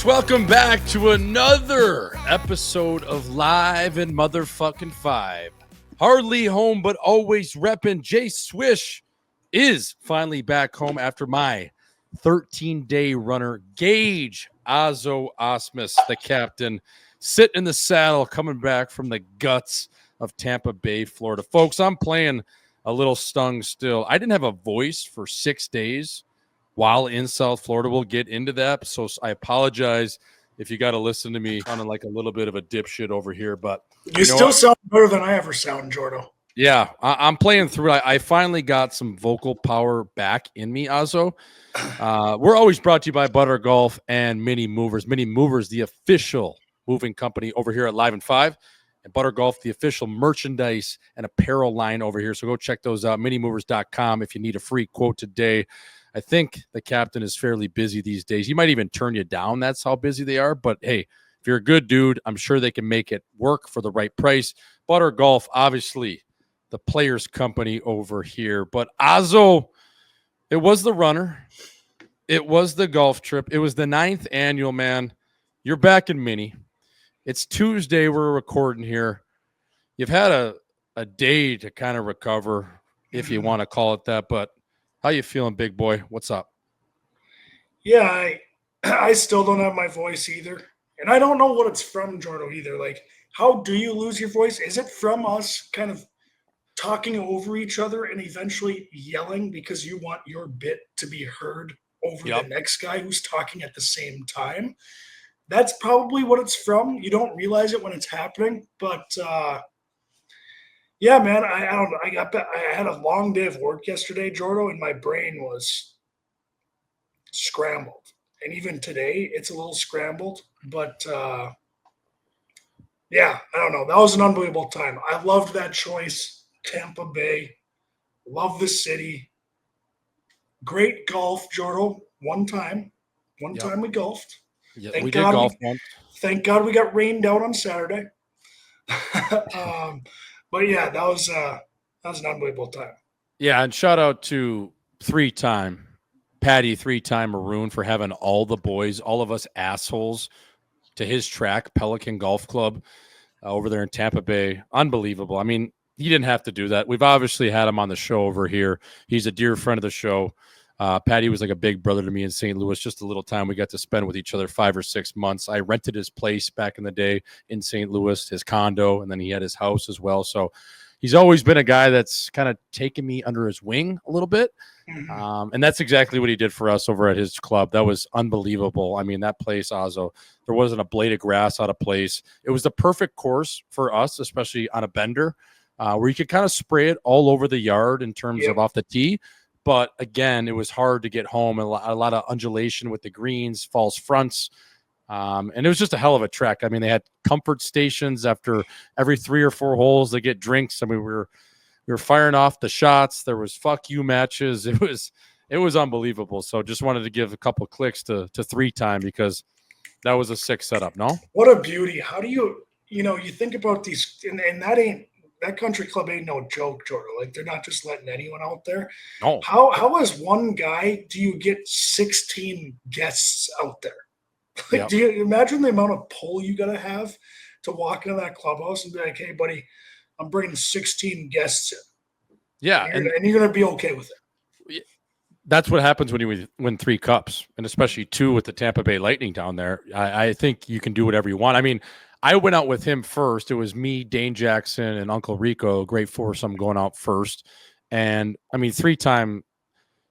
folks, welcome back to another episode of Live in Motherfucking 5. Hardly home, but always reppin'. Jay Swish is finally back home after my 13-day runner. Gage Ausmus, the captain, sitting in the saddle, coming back from the guts of Tampa Bay, Florida. Folks, I'm playing a little stung still. I didn't have a voice for 6 days while in South Florida. We'll get into that. So I apologize if you got to listen to me sounding like a little bit of a dipshit over here. But you still sound better than I ever sound, Jordan. Yeah, I'm playing through. I finally got some vocal power back in me, Azo. We're always brought to you by Butter Golf and Mini Movers. Mini Movers, the official moving company over here at Live in 5. And Butter Golf, the official merchandise and apparel line over here. So go check those out, minimovers.com, if you need a free quote today. I think the captain is fairly busy these days. He might even turn you down. That's how busy they are. But, hey, if you're a good dude, I'm sure they can make it work for the right price. Butter Golf, obviously, the players' company over here. But, Azo, it was the runner. It was the golf trip. It was the 9th annual, man. You're back in Mini. It's Tuesday. We're recording here. You've had a day to kind of recover, if you want to call it that. But how you feeling, big boy? What's up? Yeah, I still don't have my voice either. And I don't know what it's from, Jordan, either. Like, how do you lose your voice? Is it from us kind of talking over each other and eventually yelling because you want your bit to be heard over the next guy who's talking at the same time? That's probably what it's from. You don't realize it when it's happening. But, yeah, man, I don't know. I had a long day of work yesterday, Jordan, and my brain was scrambled. And even today, it's a little scrambled. But, yeah, I don't know. That was an unbelievable time. I loved that choice. Tampa Bay. Love the city. Great golf, Jordan. One time we golfed. Yeah, we did golf once. Thank God we got rained out on Saturday. But yeah, that was an unbelievable time. Yeah, and shout out to Patty, 3-time Maroon, for having all the boys, all of us assholes, to his track, Pelican Golf Club, over there in Tampa Bay. Unbelievable. I mean, he didn't have to do that. We've obviously had him on the show over here. He's a dear friend of the show. Patty was like a big brother to me in St. Louis. Just a little time we got to spend with each other, 5 or 6 months. I rented his place back in the day in St. Louis, his condo, and then he had his house as well. So he's always been a guy that's kind of taken me under his wing a little bit. And that's exactly what he did for us over at his club. That was unbelievable. I mean, that place, Azo, there wasn't a blade of grass out of place. It was the perfect course for us, especially on a bender, where you could kind of spray it all over the yard in terms of off the tee. But again, it was hard to get home. A lot of undulation with the greens, false fronts. And it was just a hell of a track. I mean, they had comfort stations after every 3 or 4 holes. They get drinks. I mean, we were firing off the shots. There was fuck you matches. It was unbelievable. So just wanted to give a couple clicks to 3-time because that was a sick setup. No, what a beauty. How do you think about these, and that country club ain't no joke, Jordan. Like, they're not just letting anyone out there. No. How as one guy do you get 16 guests out there? Like, do you imagine the amount of pull you got to have to walk into that clubhouse and be like, hey, buddy, I'm bringing 16 guests in. Yeah. And you're going to be okay with it. That's what happens when you win 3 cups, and especially 2 with the Tampa Bay Lightning down there. I think you can do whatever you want. I mean, I went out with him first. It was me, Dane Jackson, and Uncle Rico, great foursome, going out first. And, I mean, 3-time,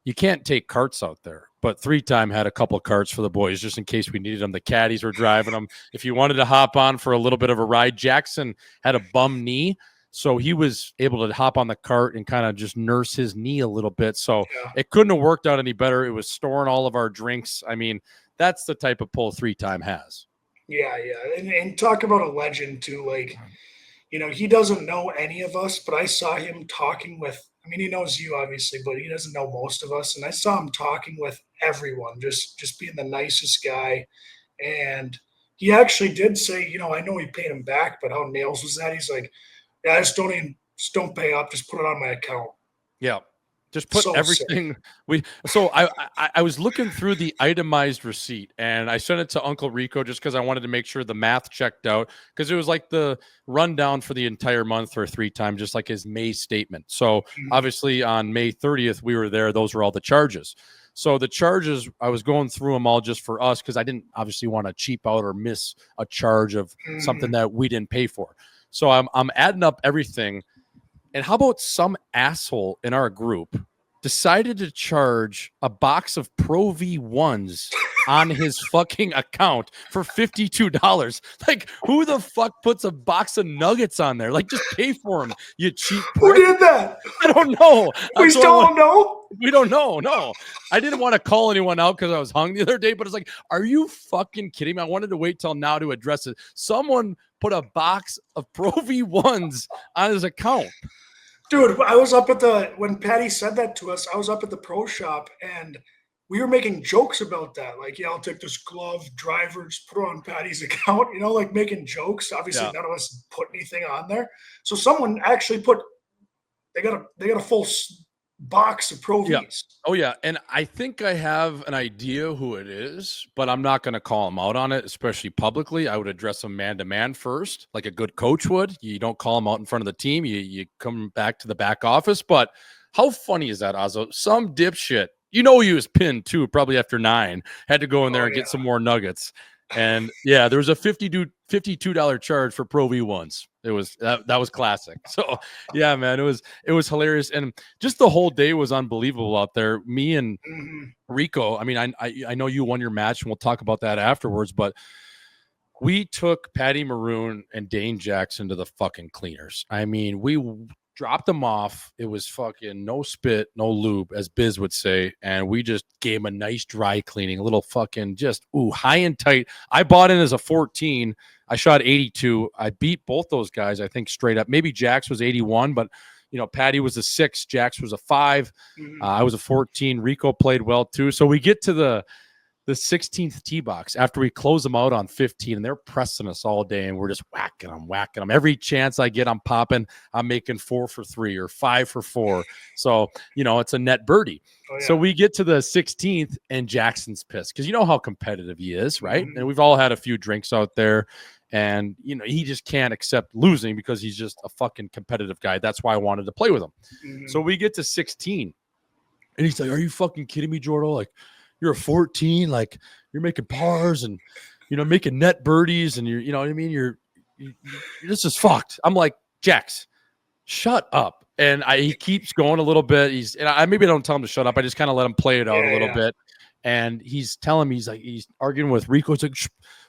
you can't take carts out there. But 3-time had a couple of carts for the boys just in case we needed them. The caddies were driving them. If you wanted to hop on for a little bit of a ride, Jackson had a bum knee, so he was able to hop on the cart and kind of just nurse his knee a little bit. So it couldn't have worked out any better. It was storing all of our drinks. I mean, that's the type of pull 3-time has. Yeah. And talk about a legend, too. Like, he doesn't know any of us, but I saw him talking with, I mean, he knows you, obviously, but he doesn't know most of us. And I saw him talking with everyone, just being the nicest guy. And he actually did say, I know he paid him back, but how nails was that? He's like, yeah, just don't pay up. Just put it on my account. Yeah. Just put So everything I was looking through the itemized receipt and I sent it to Uncle Rico just because I wanted to make sure the math checked out, because it was like the rundown for the entire month for 3 times, just like his May statement. So obviously on May 30th we were there. Those were all the charges. So the charges, I was going through them all just for us because I didn't obviously want to cheap out or miss a charge of something that we didn't pay for. So I'm adding up everything. And how about some asshole in our group decided to charge a box of Pro V1s on his fucking account for $52? Like, who the fuck puts a box of nuggets on there? Like, just pay for them, you cheap prick. Who did that? I don't know. We still don't know? We don't know. No, I didn't want to call anyone out because I was hung the other day, but it's like, are you fucking kidding me? I wanted to wait till now to address it. Someone put a box of Pro V1s on his account. Dude, I was up at when Patty said that to us, I was up at the pro shop and we were making jokes about that. Like, yeah, I'll take this glove, driver, just put it on Patty's account, like making jokes. Obviously, none of us put anything on there. So someone actually they got a full box of Pro Vs. Yeah. Oh, yeah. And I think I have an idea who it is, but I'm not going to call him out on it, especially publicly. I would address him man-to-man first, like a good coach would. You don't call him out in front of the team. You come back to the back office. But how funny is that, Ozzo? Some dipshit, he was pinned too, probably after 9, had to go in there and get some more nuggets. And yeah, there was a $52 charge for Pro V1s. It was that was classic. So yeah, man, it was hilarious, and just the whole day was unbelievable out there. Me and Rico. I mean, I know you won your match, and we'll talk about that afterwards. But we took Patty Maroon and Dane Jackson to the fucking cleaners. I mean, we dropped them off. It was fucking no spit, no lube, as Biz would say. And we just gave him a nice dry cleaning, a little fucking just, high and tight. I bought in as a 14. I shot 82. I beat both those guys, I think, straight up. Maybe Jax was 81, but, Patty was a 6. Jax was a 5. I was a 14. Rico played well, too. So we get to the 16th tee box after we close them out on 15, and they're pressing us all day, and we're just whacking them. Every chance I get, I'm popping. I'm making 4 for 3 or 5 for 4. So, it's a net birdie. Oh, yeah. So we get to the 16th, and Jackson's pissed because you know how competitive he is, right? And we've all had a few drinks out there, and, he just can't accept losing because he's just a fucking competitive guy. That's why I wanted to play with him. So we get to 16, and he's like, are you fucking kidding me, Jordan? Like, you're a 14, like you're making pars and, making net birdies, and you're, what I mean? You're this is fucked. I'm like, Jax, shut up. And he keeps going a little bit. I maybe don't tell him to shut up. I just kind of let him play it out a little bit. And he's telling me, he's arguing with Rico. He's like,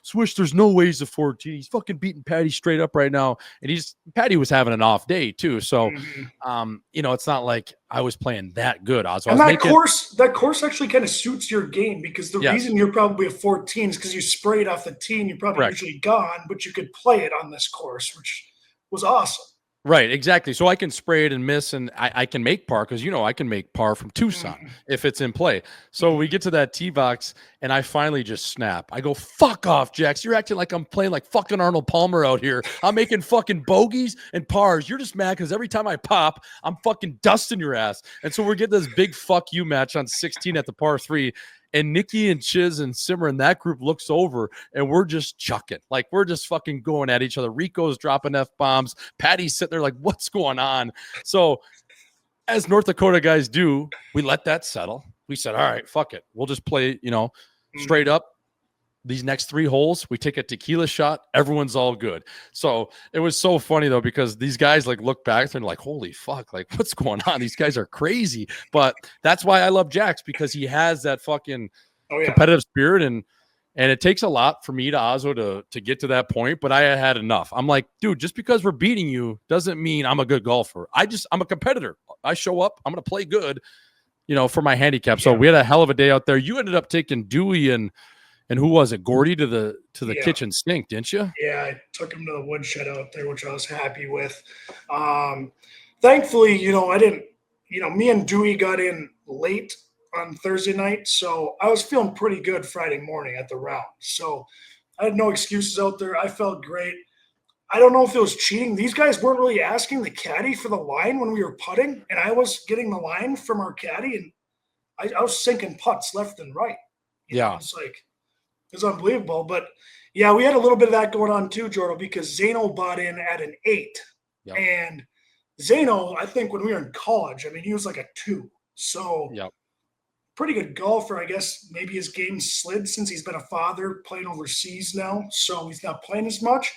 Swish, there's no way he's a 14. He's fucking beating Patty straight up right now. And Patty was having an off day too. So, it's not like I was playing that good. So that course actually kind of suits your game, because the reason you're probably a 14 is because you sprayed off the tee and you're probably usually gone, but you could play it on this course, which was awesome. Right, exactly. So I can spray it and miss, and I can make par because, I can make par from Tucson if it's in play. So we get to that tee box, and I finally just snap. I go, fuck off, Jax. You're acting like I'm playing like fucking Arnold Palmer out here. I'm making fucking bogeys and pars. You're just mad because every time I pop, I'm fucking dusting your ass. And so we're getting this big fuck you match on 16 at the par 3. And Nikki and Chiz and Simmer and that group looks over, and we're just chucking. Like, we're just fucking going at each other. Rico's dropping F-bombs. Patty's sitting there like, what's going on? So as North Dakota guys do, we let that settle. We said, all right, fuck it. We'll just play, straight up. These next 3 holes, we take a tequila shot. Everyone's all good. So it was so funny, though, because these guys look back and like, holy fuck, like, what's going on? These guys are crazy. But that's why I love Jax, because he has that fucking competitive spirit. And it takes a lot for me to Ozzo to get to that point. But I had enough. I'm like, dude, just because we're beating you doesn't mean I'm a good golfer. I'm a competitor. I show up. I'm going to play good, for my handicap. So we had a hell of a day out there. You ended up taking Dewey and who was it? Gordy to the kitchen sink, didn't you? Yeah, I took him to the woodshed out there, which I was happy with. Thankfully, I didn't. Me and Dewey got in late on Thursday night, so I was feeling pretty good Friday morning at the round. So I had no excuses out there. I felt great. I don't know if it was cheating. These guys weren't really asking the caddy for the line when we were putting, and I was getting the line from our caddy, and I was sinking putts left and right. It's like, it's unbelievable. But yeah, we had a little bit of that going on too, Jordan, because Zeno bought in at an 8. Yep. And Zeno, I think when we were in college, I mean, he was like a 2. So pretty good golfer. I guess maybe his game slid since he's been a father playing overseas now. So he's not playing as much.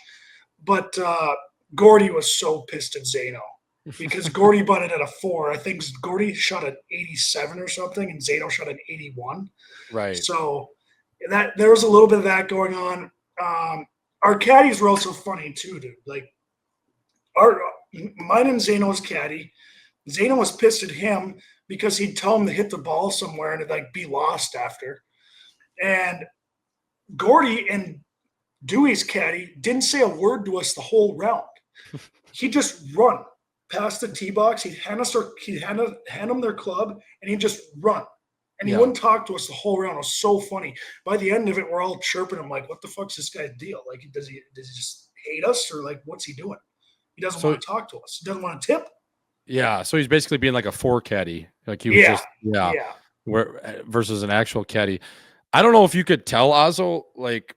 But Gordy was so pissed at Zeno because Gordy bought it at a 4. I think Gordy shot at 87 or something, and Zeno shot at 81. Right. So that there was a little bit of that going on. Our caddies were also funny too, dude. Like mine and Zeno's caddy. Zeno was pissed at him because he'd tell him to hit the ball somewhere and it'd like be lost after. And Gordy and Dewey's caddy didn't say a word to us the whole round. He'd just run past the tee box. He'd hand them their club, and he'd just run. And he wouldn't talk to us the whole round. It was so funny. By the end of it, we're all chirping him like, "What the fuck's this guy's deal? Like, does he just hate us, or like, what's he doing? He doesn't want to talk to us. He doesn't want to tip." Yeah, so he's basically being like a 4 caddy, like he was where versus an actual caddy. I don't know if you could tell, Ozzo, like.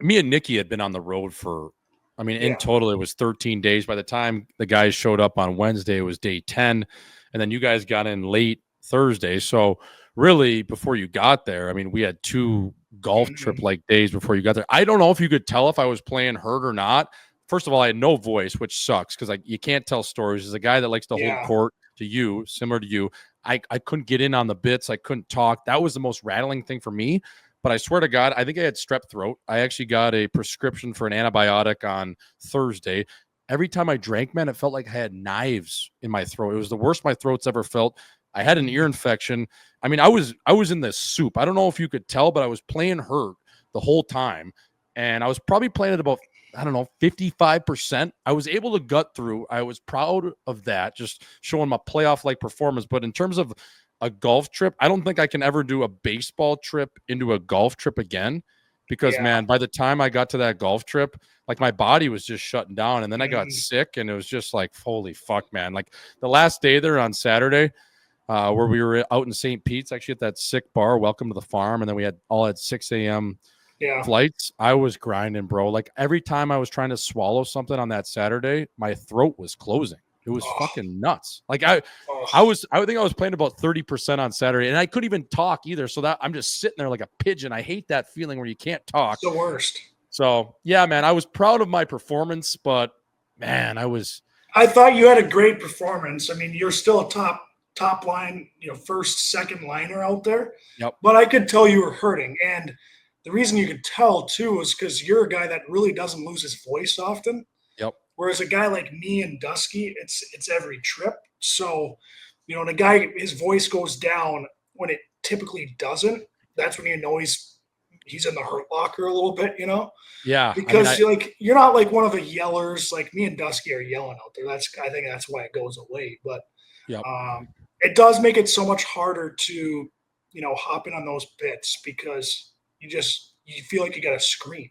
Me and Nikki had been on the road for, I mean, in total, it was 13 days. By the time the guys showed up on Wednesday, it was day 10. And then you guys got in late Thursday. So really, before you got there, I mean, we had 2 golf trip-like days before you got there. I don't know if you could tell if I was playing hurt or not. First of all, I had no voice, which sucks because you can't tell stories. As a guy that likes to hold court to you, similar to you, I couldn't get in on the bits. I couldn't talk. That was the most rattling thing for me. But I swear to God, I think I had strep throat. I actually got a prescription for an antibiotic on Thursday. Every time I drank, man, it felt like I had knives in my throat. It was the worst my throat's ever felt. I had an ear infection. I mean, I was in this soup. I don't know if you could tell, but I was playing hurt the whole time. And I was probably playing at about, 55%. I was able to gut through. I was proud of that, just showing my playoff-like performance. But in terms of a golf trip, I don't think I can ever do a baseball trip into a golf trip again because, man, by the time I got to that golf trip, like my body was just shutting down. And then I got sick and it was just like, holy fuck, man. Like the last day there on Saturday where we were out in St. Pete's, actually at that sick bar, Welcome to the Farm. And then we had 6 a.m. flights. I was grinding, bro. Like every time I was trying to swallow something on that Saturday, my throat was closing. It was fucking nuts. Like I think I was playing about 30% on Saturday and I couldn't even talk either. So that I'm just sitting there like a pigeon. I hate that feeling where you can't talk. It's the worst. So yeah, man, I was proud of my performance, but man, I thought you had a great performance. I mean, you're still a top line, first, second liner out there. Yep. But I could tell you were hurting. And the reason you could tell too is because you're a guy that really doesn't lose his voice often. Yep. Whereas a guy like me and Dusky, it's every trip. So, the guy, his voice goes down when it typically doesn't. That's when you know he's in the hurt locker a little bit, Yeah. Because you're not like one of the yellers. Like me and Dusky are yelling out there. I think that's why it goes away. But it does make it so much harder to, hop in on those bits because you feel like you got to scream.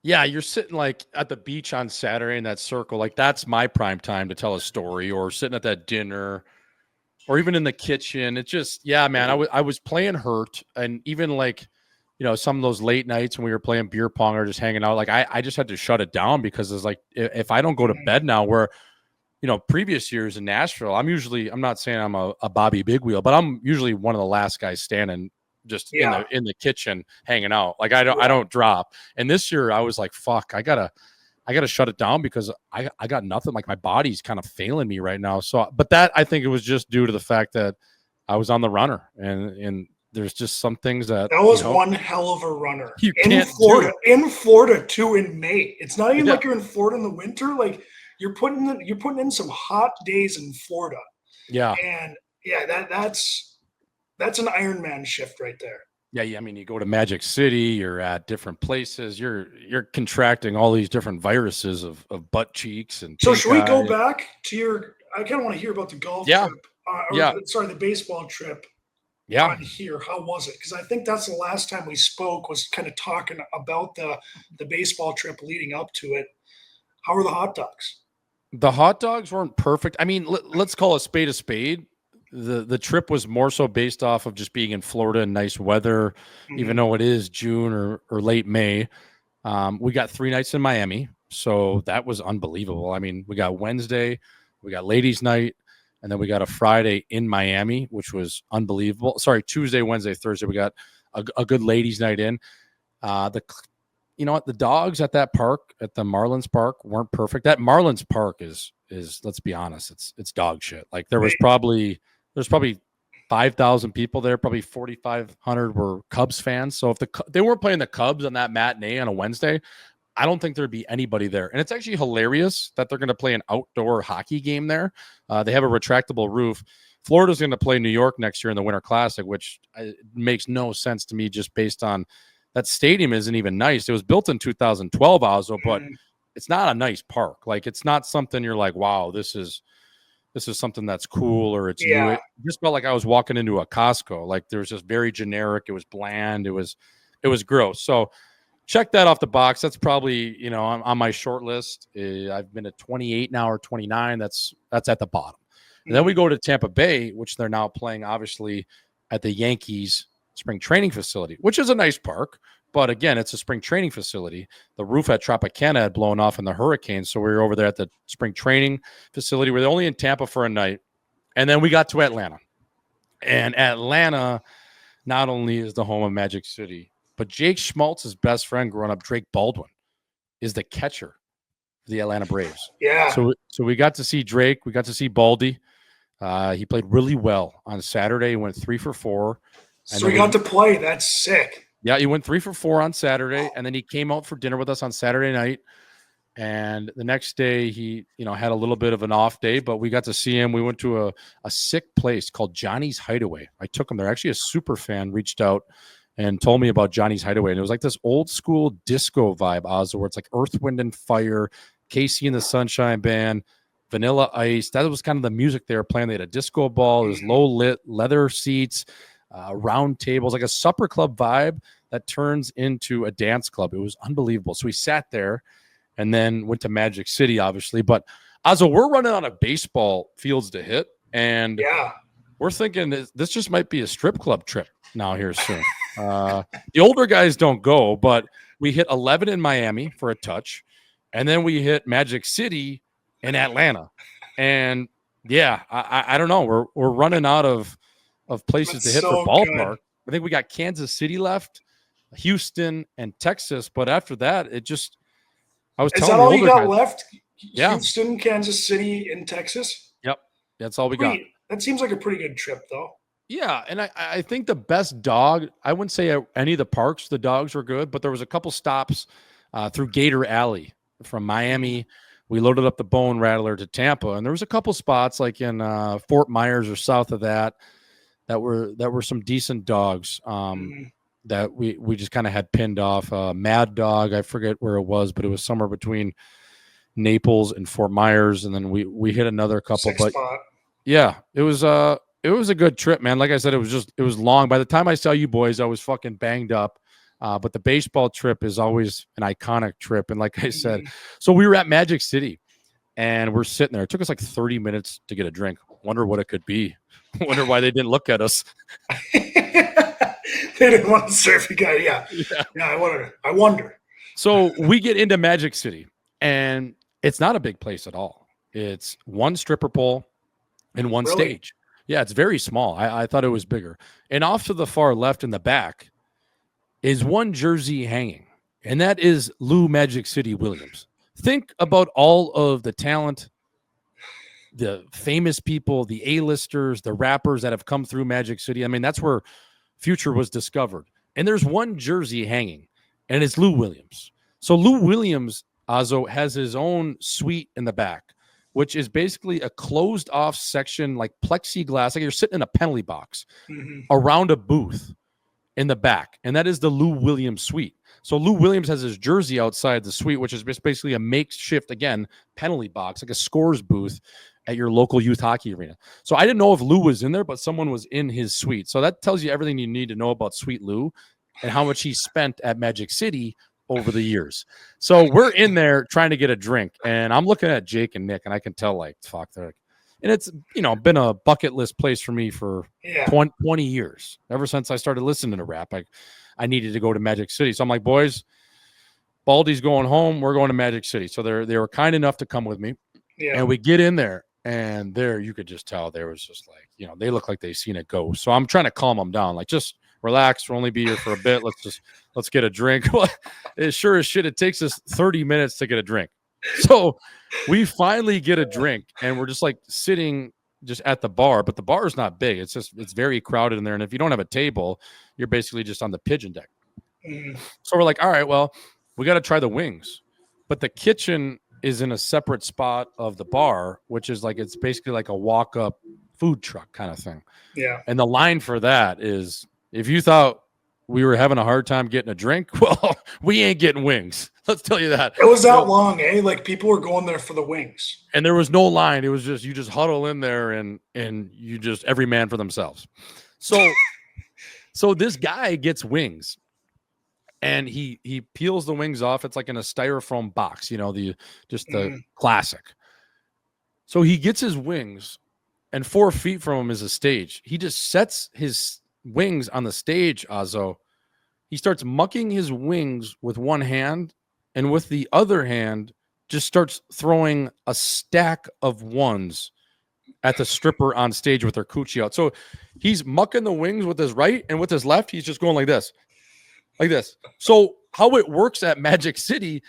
Yeah, you're sitting like at the beach on Saturday in that circle. Like that's my prime time to tell a story, or sitting at that dinner, or even in the kitchen. It's just, man, I was playing hurt. And even like, some of those late nights when we were playing beer pong or just hanging out, like I just had to shut it down because it's like, if I don't go to bed now, where, previous years in Nashville, I'm not saying I'm a Bobby Big Wheel, but I'm usually one of the last guys standing just in the kitchen hanging out. Like I don't drop. And this year I was like, fuck, I gotta shut it down because I got nothing. Like my body's kind of failing me right now. So, but that I think it was just due to the fact that I was on the runner and there's just some things that was one hell of a runner in Florida too in May. It's not even like you're in Florida in the winter. Like you're putting in some hot days in Florida. Yeah. And that's an Ironman shift right there. Yeah, I mean, you go to Magic City, you're at different places, you're contracting all these different viruses of butt cheeks and. So should we go back to your? I kind of want to hear about the golf trip. The baseball trip. Yeah. On here, how was it? Because I think that's the last time we spoke was kind of talking about the baseball trip leading up to it. How are the hot dogs? The hot dogs weren't perfect. I mean, let's call a spade a spade. The trip was more so based off of just being in Florida and nice weather, even though it is June or late May. We got 3 nights in Miami, so that was unbelievable. I mean, we got Wednesday, we got ladies' night, and then we got a Friday in Miami, which was unbelievable. Sorry, Tuesday, Wednesday, Thursday, we got a good ladies' night in. You know what? The dogs at that park, at the Marlins Park, weren't perfect. That Marlins Park is let's be honest, it's dog shit. Like there's probably 5,000 people there. Probably 4,500 were Cubs fans. So if they weren't playing the Cubs on that matinee on a Wednesday, I don't think there'd be anybody there. And it's actually hilarious that they're going to play an outdoor hockey game there. They have a retractable roof. Florida's going to play New York next year in the Winter Classic, which makes no sense to me just based on that stadium isn't even nice. It was built in 2012, Ozzo, but it's not a nice park. Like it's not something you're like, wow, this is something that's cool or it's new. It just felt like I was walking into a Costco. Like there was just very generic. It was bland. It was gross. So check that off the box. That's probably, on my short list. I've been at 28 now or 29. That's at the bottom. And then we go to Tampa Bay, which they're now playing obviously at the Yankees spring training facility, which is a nice park. But again, it's a spring training facility. The roof at Tropicana had blown off in the hurricane. So we were over there at the spring training facility. We're only in Tampa for a night. And then we got to Atlanta. And Atlanta not only is the home of Magic City, but Jake Schmaltz's best friend growing up, Drake Baldwin, is the catcher for the Atlanta Braves. Yeah. So we got to see Drake. We got to see Baldy. He played really well on Saturday. He went 3 for 4. So he got to play. That's sick. Yeah, he went 3 for 4 on Saturday, and then he came out for dinner with us on Saturday night. And the next day, he had a little bit of an off day, but we got to see him. We went to a sick place called Johnny's Hideaway. I took him there. Actually, a super fan reached out and told me about Johnny's Hideaway, and it was like this old school disco vibe, Ozzy, where it's like Earth, Wind, and Fire, Casey and the Sunshine Band, Vanilla Ice. That was kind of the music they were playing. They had a disco ball. It was low lit, leather seats. Round tables, like a supper club vibe that turns into a dance club. It was unbelievable. So we sat there and then went to Magic City, obviously. But Ozzo, we're running out of baseball fields to hit. And we're thinking this just might be a strip club trip now here soon. The older guys don't go, but we hit 11 in Miami for a touch. And then we hit Magic City in Atlanta. And I don't know. We're running out of places to hit for ballpark. Good. I think we got Kansas City left, Houston, and Texas. But after that, Is that all you got left? Yeah. Houston, Kansas City, and Texas? Yep. That's all we got. That seems like a pretty good trip, though. Yeah, and I think the best dog, I wouldn't say at any of the parks the dogs were good, but there was a couple stops through Gator Alley from Miami. We loaded up the Bone Rattler to Tampa, and there was a couple spots like in Fort Myers or south of that were some decent dogs that we just kind of had pinned off. Mad Dog, I forget where it was, but it was somewhere between Naples and Fort Myers, and then we hit another couple. But yeah, it was a good trip, man. Like I said, it was long. By the time I saw you boys, I was fucking banged up. But the baseball trip is always an iconic trip. And like I said, so we were at Magic City and we're sitting there. It took us like 30 minutes to get a drink. Wonder what it could be. Wonder why they didn't look at us. They didn't want to serve you guys. Yeah. I wonder. So we get into Magic City and it's not a big place at all. It's one stripper pole and one stage. Yeah, it's very small. I thought it was bigger. And off to the far left in the back is one jersey hanging, and that is Lou Magic City Williams. Think about all of the talent, the famous people, the A-listers, the rappers that have come through Magic City. I mean, that's where Future was discovered. And there's one jersey hanging, and it's Lou Williams. So Lou Williams, Ozzo, has his own suite in the back, which is basically a closed-off section, like plexiglass, like you're sitting in a penalty box around a booth in the back, and that is the Lou Williams suite. So Lou Williams has his jersey outside the suite, which is basically a makeshift, again, penalty box, like a scores booth at your local youth hockey arena. So I didn't know if Lou was in there, but someone was in his suite. So that tells you everything you need to know about Sweet Lou and how much he spent at Magic City over the years. So we're in there trying to get a drink, and I'm looking at Jake and Nick, and I can tell, like, fuck, they're like, and it's, been a bucket list place for me for 20 years. Ever since I started listening to rap, I needed to go to Magic City. So I'm like, boys, Baldy's going home. We're going to Magic City. So they were kind enough to come with me. Yeah. And we get in there, and there you could just tell there was just like, they look like they've seen a ghost. So I'm trying to calm them down. Like, just relax. We'll only be here for a bit. Let's get a drink. It sure as shit, it takes us 30 minutes to get a drink. So we finally get a drink, and we're just like sitting just at the bar, but the bar is not big. It's very crowded in there. And if you don't have a table, you're basically just on the pigeon deck. So we're like, all right, well, we got to try the wings, but the kitchen is in a separate spot of the bar, which is like, it's basically like a walk-up food truck kind of thing. Yeah. And the line for that is, if you thought we were having a hard time getting a drink, well, we ain't getting wings. Let's tell you that. It was that long, eh? Like, people were going there for the wings. And there was no line. It was just, you just huddle in there and you just, every man for themselves. So this guy gets wings. And he peels the wings off. It's like in a styrofoam box, the classic. So he gets his wings, and 4 feet from him is a stage. He just sets his wings on the stage, Azo. He starts mucking his wings with one hand, and with the other hand, just starts throwing a stack of ones at the stripper on stage with her coochie out. So he's mucking the wings with his right, and with his left, he's just going like this. Like this. So how it works at Magic City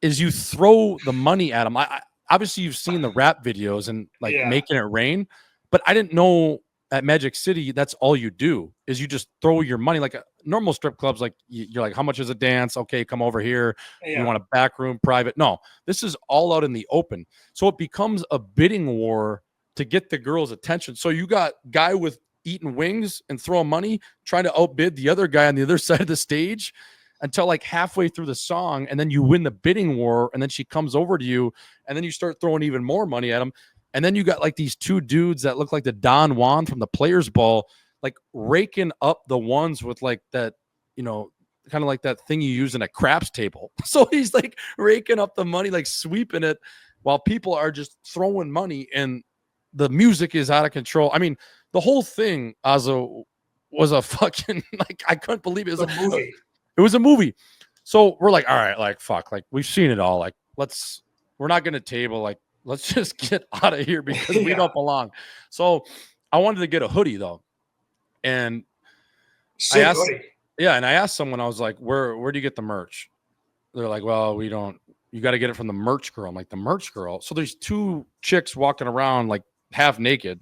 is you throw the money at them. I obviously you've seen the rap videos and making it rain, but I didn't know at Magic City that's all you do is you just throw your money. Like a normal strip clubs, like you're like, how much is a dance? Okay, come over here. You want a back room, private? No, this is all out in the open. So it becomes a bidding war to get the girls' attention. So you got guy with eating wings and throwing money, trying to outbid the other guy on the other side of the stage until like halfway through the song. And then you win the bidding war. And then she comes over to you and then you start throwing even more money at them. And then you got like these two dudes that look like the Don Juan from the Players Ball, like raking up the ones with like that, kind of like that thing you use in a craps table. So he's like raking up the money, like sweeping it while people are just throwing money and the music is out of control. I mean, the whole thing, Azo, was a fucking, like, I couldn't believe it. It was a movie. It was a movie. So we're like, all right, like, fuck, like, we've seen it all. Like, we're not going to table. Like, let's just get out of here because we don't belong. So I wanted to get a hoodie, though. And I asked someone, I was like, where do you get the merch? They're like, well, you got to get it from the merch girl. I'm like, the merch girl? So there's 2 chicks walking around, like, half naked,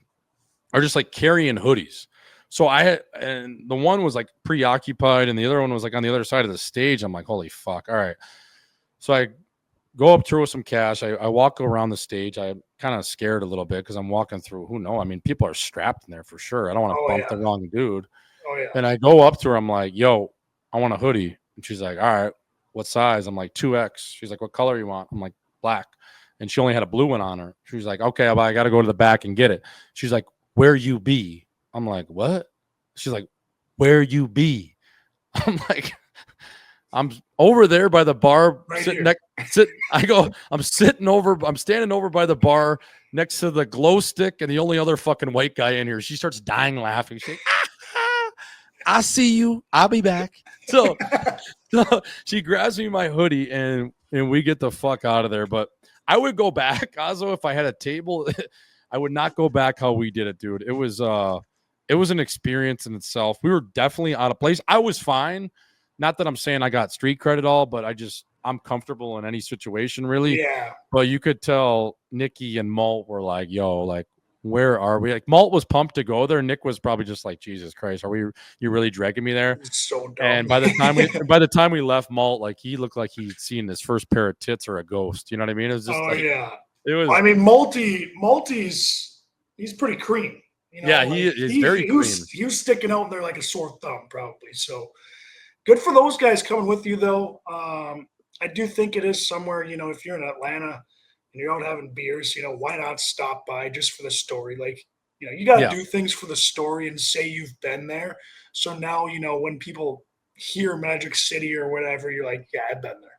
are just like carrying hoodies. So and the one was like preoccupied and the other one was like on the other side of the stage. I'm like, holy fuck. All right. So I go up to her with some cash. I walk around the stage. I'm kind of scared a little bit because I'm walking through. Who knows? I mean, people are strapped in there for sure. I don't want to bump the wrong dude. Oh, yeah. And I go up to her. I'm like, yo, I want a hoodie. And she's like, all right, what size? I'm like, 2X. She's like, what color you want? I'm like, black. And she only had a blue one on her. She's like, okay, well, I got to go to the back and get it. She's like, where you be? I'm like, what? She's like, where you be? I'm like, I'm over there by the bar. Right I'm standing over by the bar next to the glow stick and the only other fucking white guy in here. She starts dying laughing. She's like, I see you. I'll be back. So she grabs me my hoodie and we get the fuck out of there. But I would go back, Azo, if I had a table. I would not go back how we did it, dude. It was an experience in itself. We were definitely out of place. I was fine. Not that I'm saying I got street cred at all, but I'm comfortable in any situation, really. Yeah. But you could tell Nikki and Malt were like, yo, like, where are we? Like, Malt was pumped to go there. Nick was probably just like, Jesus Christ, you really dragging me there? It's so dumb. And by the time we left Malt, like, he looked like he'd seen his first pair of tits or a ghost. You know what I mean? It was just it was. I mean, Malty's he's pretty cream. Yeah, like, he's very cream. He was sticking out there like a sore thumb, probably. So good for those guys coming with you, though. I do think it is somewhere, if you're in Atlanta and you're out having beers, why not stop by just for the story? Like, you got to do things for the story and say you've been there. So now, when people, hear Magic City or whatever, you're like, yeah, I've been there.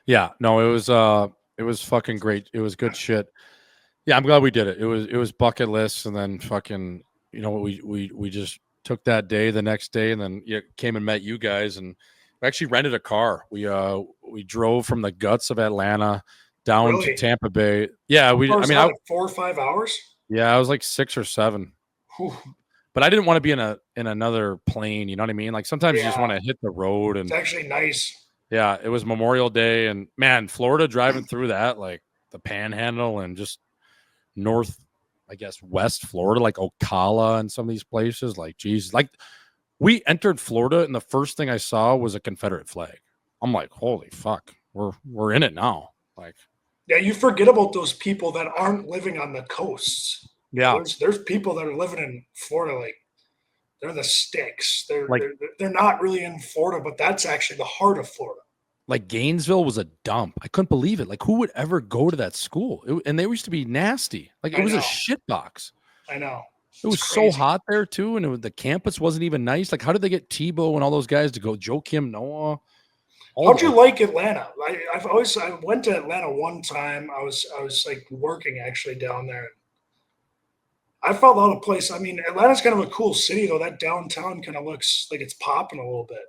Yeah, no, it was fucking great. It was good shit. Yeah, I'm glad we did it. It was bucket list, and then fucking, we just took that day the next day, and then came and met you guys, and we actually rented a car. We drove from the guts of Atlanta down to Really? Tampa Bay. Yeah, How far is that, like 4 or 5 hours? I was like 6 or 7. Whew. But I didn't want to be in another plane, you know what I mean? Like sometimes you just want to hit the road, It's and actually nice. yeah, it was Memorial Day, and man, Florida driving through that, like the Panhandle and just north, I guess, West Florida, like Ocala and some of these places, like, geez, like we entered Florida and the first thing I saw was a Confederate flag. I'm like, holy fuck, we're in it now. Like, Yeah, you forget about those people that aren't living on the coasts. yeah, There's people that are living in Florida, like they're the sticks. like they're not really in Florida, but that's actually the heart of Florida. like Gainesville was a dump. I couldn't believe it. Like, who would ever go to that school? And they used to be nasty. Like, it was a shit box. I know. It was so hot there too, and the campus wasn't even nice. Like, how did they get Tebow and all those guys to go? Joe Kim Noah. How'd you like Atlanta? I went to Atlanta one time. I was like working actually down there. I felt out of place. I mean, Atlanta's kind of a cool city though. That downtown kind of looks like it's popping a little bit.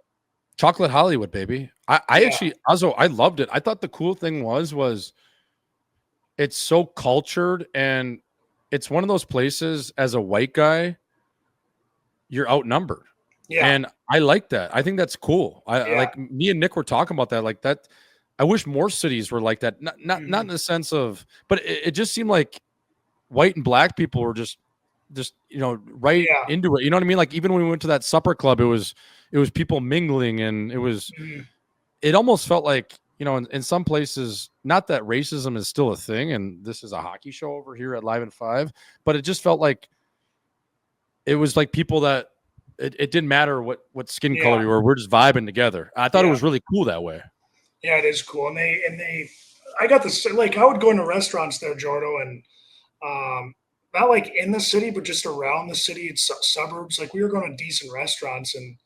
Chocolate Hollywood, baby. I actually also I loved it. I thought the cool thing was it's so cultured, and it's one of those places as a white guy, you're outnumbered. Yeah. And I like that. I think that's cool. I like, me and Nick were talking about that. Like that, I wish more cities were like that. Not in the sense of, but it just seemed like white and black people were just right into it. You know what I mean? Like even when we went to that supper club, it was people mingling, and it almost felt like, in some places, not that racism is still a thing, and this is a hockey show over here at Live and Five, but it just felt like it was like people that it didn't matter what skin color you were. We're just vibing together. I thought it was really cool that way. Yeah, it is cool. And I got this, like, I would go into restaurants there, Jordo, and not like in the city, but just around the city, it's suburbs. Like we were going to decent restaurants, and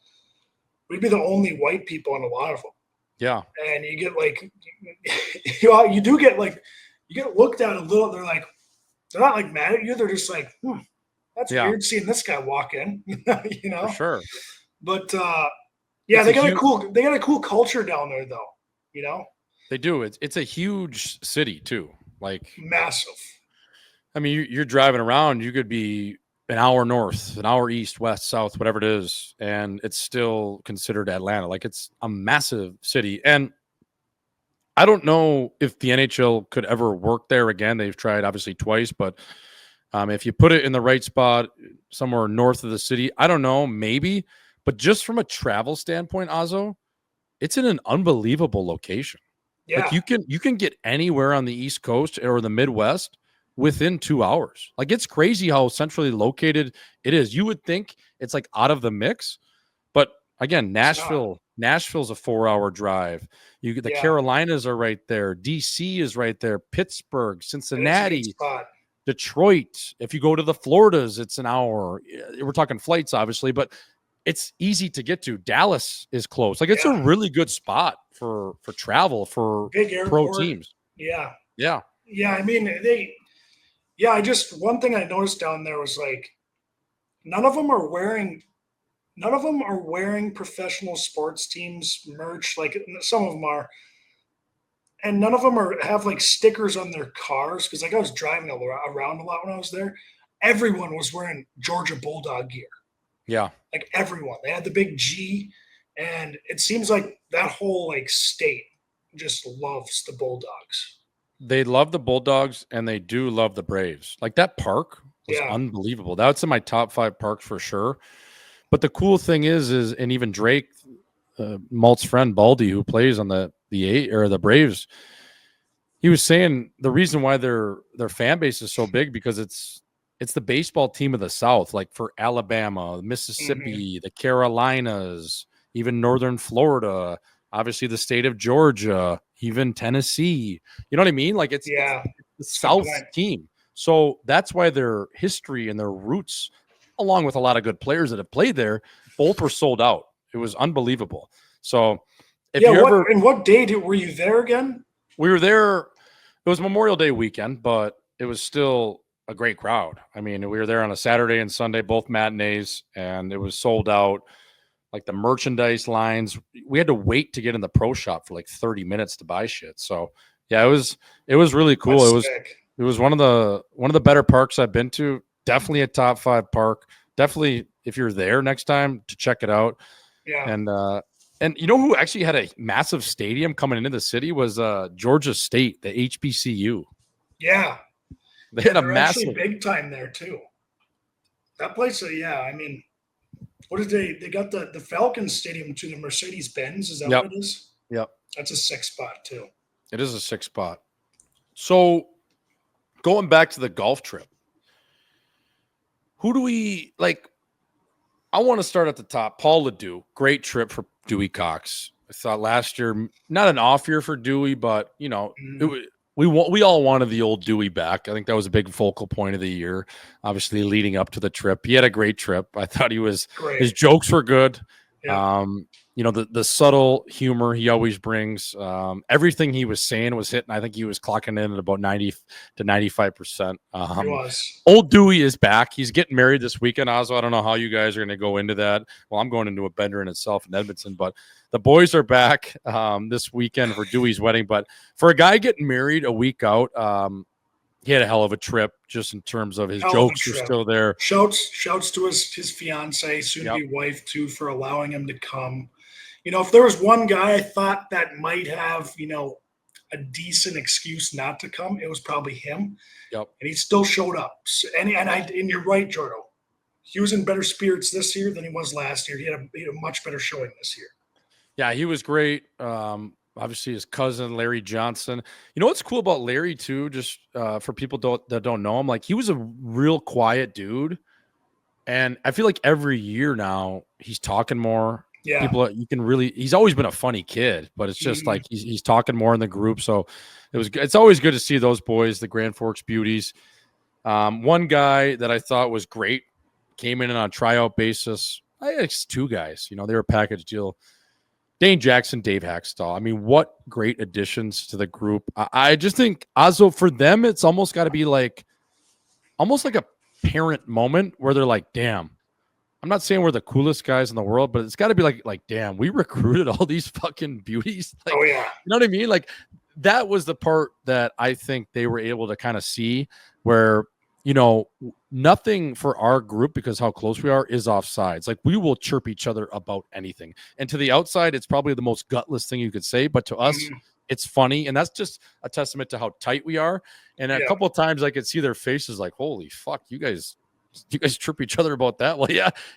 we'd be the only white people in a lot of them. Yeah. And you get like, you do get like, you get looked at a little. They're not like mad at you. They're just like, that's weird seeing this guy walk in, For sure. But they got a cool culture down there though, They do. It's a huge city too. Like massive. I mean, you're driving around, you could be an hour north, an hour east, west, south, whatever it is, and it's still considered Atlanta. Like it's a massive city. And I don't know if the NHL could ever work there again. They've tried obviously twice, but if you put it in the right spot somewhere north of the city, I don't know, maybe. But just from a travel standpoint, Ozzo, it's in an unbelievable location. Yeah. Like you can get anywhere on the East Coast or the Midwest within 2 hours. Like it's crazy how centrally located it is. You would think it's like out of the mix, but again, Nashville's a 4-hour drive. The Carolinas are right there. DC is right there. Pittsburgh, Cincinnati, Detroit. If you go to the Floridas, it's an hour. We're talking flights, obviously, but it's easy to get to. Dallas is close. Like it's a really good spot for travel for pro teams. Yeah. Yeah. Yeah. I mean, one thing I noticed down there was like, none of them are wearing professional sports teams merch. Like some of them are, and none of them have like stickers on their cars. Cause like I was driving around a lot when I was there. Everyone was wearing Georgia Bulldog gear. Yeah. Like everyone, they had the big G, and it seems like that whole like state just loves the Bulldogs. They love the Bulldogs, and they do love the Braves. Like that park was unbelievable. That's in my top 5 parks for sure. But the cool thing is, and even Drake, Malt's friend Baldy, who plays on the Braves, he was saying the reason why their fan base is so big because it's the baseball team of the South, like for Alabama, Mississippi, the Carolinas, even Northern Florida, obviously the state of Georgia, even Tennessee. You know what I mean? Like it's the South team. So that's why their history and their roots, along with a lot of good players that have played there, both were sold out. It was unbelievable. So if Yeah. you ever, And what day were you there again? we were there, it was Memorial Day weekend, but it was still a great crowd. I mean, we were there on a Saturday and Sunday, both matinees, and it was sold out. Like the merchandise lines, we had to wait to get in the pro shop for like 30 minutes to buy shit. So yeah, it was really cool. That's It was sick. it was one of the better parks I've been to. Definitely a top 5 park. Definitely, if you're there next time, to check it out. Yeah. And you know who actually had a massive stadium coming into the city was Georgia State, the HBCU. Yeah. They had a They're massive, actually big time there too. That place, yeah. I mean, what did they got the Falcons Stadium to the Mercedes Benz? Is that Yep. what it is? Yep. That's a 6 spot too. It is a 6 spot. So going back to the golf trip, who do we like? I want to start at the top. Paul Ledoux, great trip for Dewey Cox. I thought last year, not an off year for Dewey, but you know, we all wanted the old Dewey back. I think that was a big focal point of the year. Obviously, leading up to the trip, he had a great trip. I thought his jokes were good. Yeah. You know, the subtle humor he always brings. Everything he was saying was hitting. I think he was clocking in at about 90 to 95%. He was. Old Dewey is back. He's getting married this weekend, Ozzo. I don't know how you guys are going to go into that. Well, I'm going into a bender in itself in Edmonton, but the boys are back this weekend for Dewey's wedding. But for a guy getting married a week out, he had a hell of a trip just in terms of his jokes are still there. Shouts to his fiance, soon-to-be wife, too, for allowing him to come. You know, if there was one guy I thought that might have, you know, a decent excuse not to come, it was probably him. Yep. And he still showed up. And you're right, Jordo. He was in better spirits this year than he was last year. He had a much better showing this year. Yeah, he was great. Obviously, his cousin, Larry Johnson. You know what's cool about Larry, too, just for people that don't know him? Like, he was a real quiet dude. And I feel like every year now, he's talking more. Yeah. People, he's always been a funny kid, but it's just like he's talking more in the group. So it's always good to see those boys, the Grand Forks Beauties. One guy that I thought was great came in on a tryout basis. I guess 2 guys, you know, they were a package deal. Dane Jackson, Dave Hackstall. I mean, what great additions to the group. I just think, Ozzo, for them, it's almost got to be almost like a parent moment where they're like, damn, I'm not saying we're the coolest guys in the world, but it's got to be like, damn, we recruited all these fucking beauties. Like, oh, yeah. You know what I mean? Like, that was the part that I think they were able to kind of see where, you know, nothing for our group, because how close we are, is offsides. Like, we will chirp each other about anything. And to the outside, it's probably the most gutless thing you could say. But to us, it's funny. And that's just a testament to how tight we are. And a couple of times I could see their faces like, holy fuck, you guys trip each other about that? Well,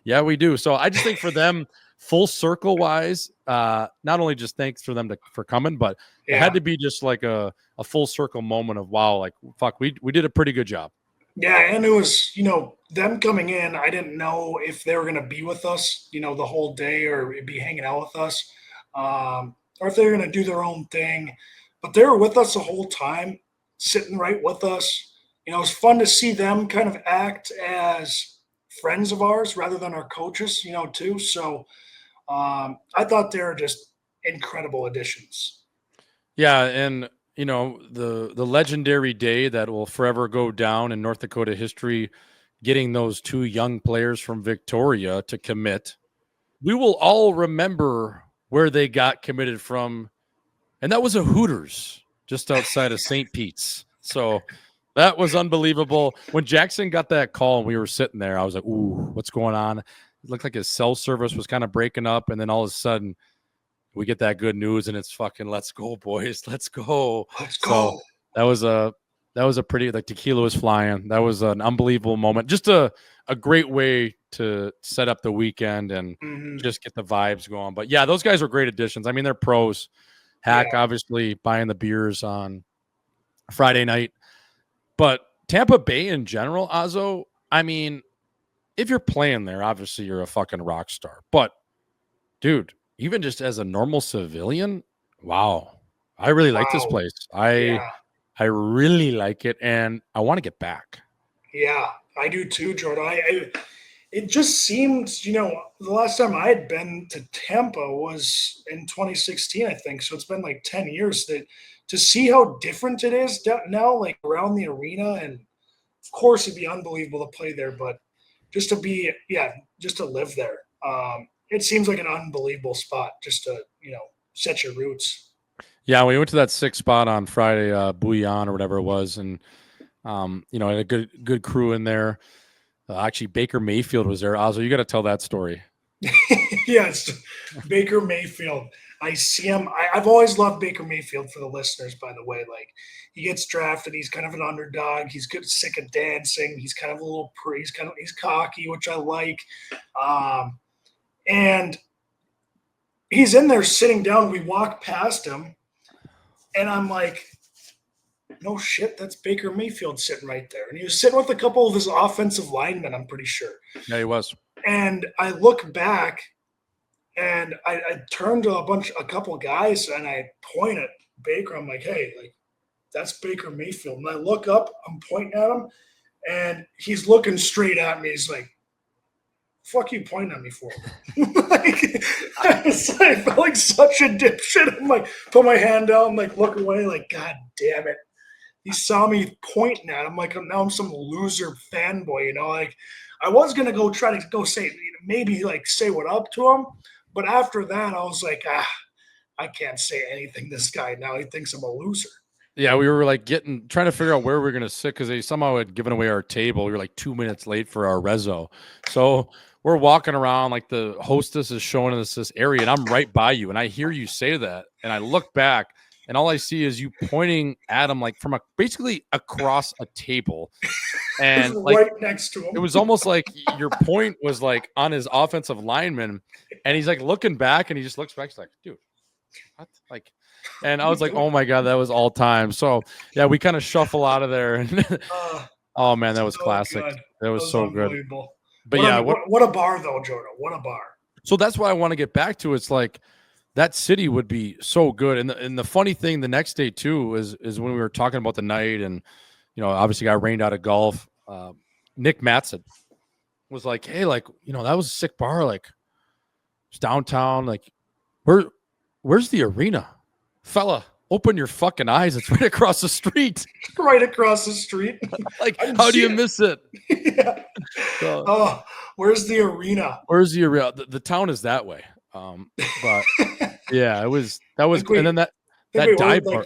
yeah, we do. So I just think for them, full circle wise, not only just thanks for them for coming, but it had to be just like a full circle moment of, wow, like, fuck, we did a pretty good job. Yeah, and it was, you know, them coming in, I didn't know if they were going to be with us, you know, the whole day or be hanging out with us, or if they were going to do their own thing. But they were with us the whole time, sitting right with us. You know, it was fun to see them kind of act as friends of ours rather than our coaches, you know, too. So I thought they were just incredible additions. Yeah, and you know, the legendary day that will forever go down in North Dakota history, getting those 2 young players from Victoria to commit. We will all remember where they got committed from, and that was a Hooters just outside of St. Pete's. So that was unbelievable. When Jackson got that call and we were sitting there, I was like, ooh, what's going on? It looked like his cell service was kind of breaking up, and then all of a sudden we get that good news, and it's fucking, let's go, boys. Let's go. So that was a pretty, like, tequila was flying. That was an unbelievable moment. Just a great way to set up the weekend and just get the vibes going. But yeah, those guys were great additions. I mean, they're pros. Hack, obviously, buying the beers on Friday night. But Tampa Bay in general, Ozzo, I mean, if you're playing there, obviously you're a fucking rock star. But, dude, even just as a normal civilian, wow, I really like this place. I really like it, and I want to get back. Yeah, I do too, Jordan. it just seemed, the last time I had been to Tampa was in 2016, I think. So it's been like 10 years that to see how different it is now, like around the arena. And of course, it'd be unbelievable to play there, but just to live there. It seems like an unbelievable spot just to, set your roots. Yeah, we went to that 6 spot on Friday, Bouillon or whatever it was. And, had a good crew in there. Actually, Baker Mayfield was there. Ozzo, you got to tell that story. Yes, Baker Mayfield. I see him. I've always loved Baker Mayfield for the listeners, by the way. Like, he gets drafted. He's kind of an underdog. He's good, sick of dancing. He's kind of he's cocky, which I like. And he's in there sitting down. We walk past him, and I'm like, no shit, that's Baker Mayfield sitting right there. And he was sitting with a couple of his offensive linemen, I'm pretty sure. Yeah, he was. And I look back, and I turn to a couple of guys, and I point at Baker. I'm like, hey, like, that's Baker Mayfield. And I look up, I'm pointing at him, and he's looking straight at me. He's like, fuck you pointing at me for? I felt like such a dipshit. I'm like, put my hand down, like, look away, like, God damn it. He saw me pointing at him like now I'm some loser fanboy, like I was going to try to go say, maybe like say what up to him. But after that, I was like, I can't say anything. This guy now, he thinks I'm a loser. Yeah, we were like trying to figure out where we were going to sit because they somehow had given away our table. We were like 2 minutes late for our rezo. So we're walking around, like the hostess is showing us this area, and I'm right by you. And I hear you say that. And I look back, and all I see is you pointing at him like from basically across a table. And like right next to him. It was almost like your point was like on his offensive lineman. And he's like looking back, and he just looks back. He's like, dude, what? Like, and I was like, oh my God, that was all time. So yeah, we kind of shuffle out of there. Oh man, that was classic. Good. That was so good. But what a bar though, Jordan. What a bar. So that's what I want to get back to. It's like that city would be so good. And the funny thing the next day too is when we were talking about the night, and obviously got rained out of golf. Nick Matson was like, hey, like, that was a sick bar. Like, it's downtown. Like, where's the arena? Fella, open your fucking eyes. It's right across the street. Right across the street. Like, how do you miss it? Yeah. So, where's the arena? Where's the arena? The town is that way. But yeah, and then that dive bar. I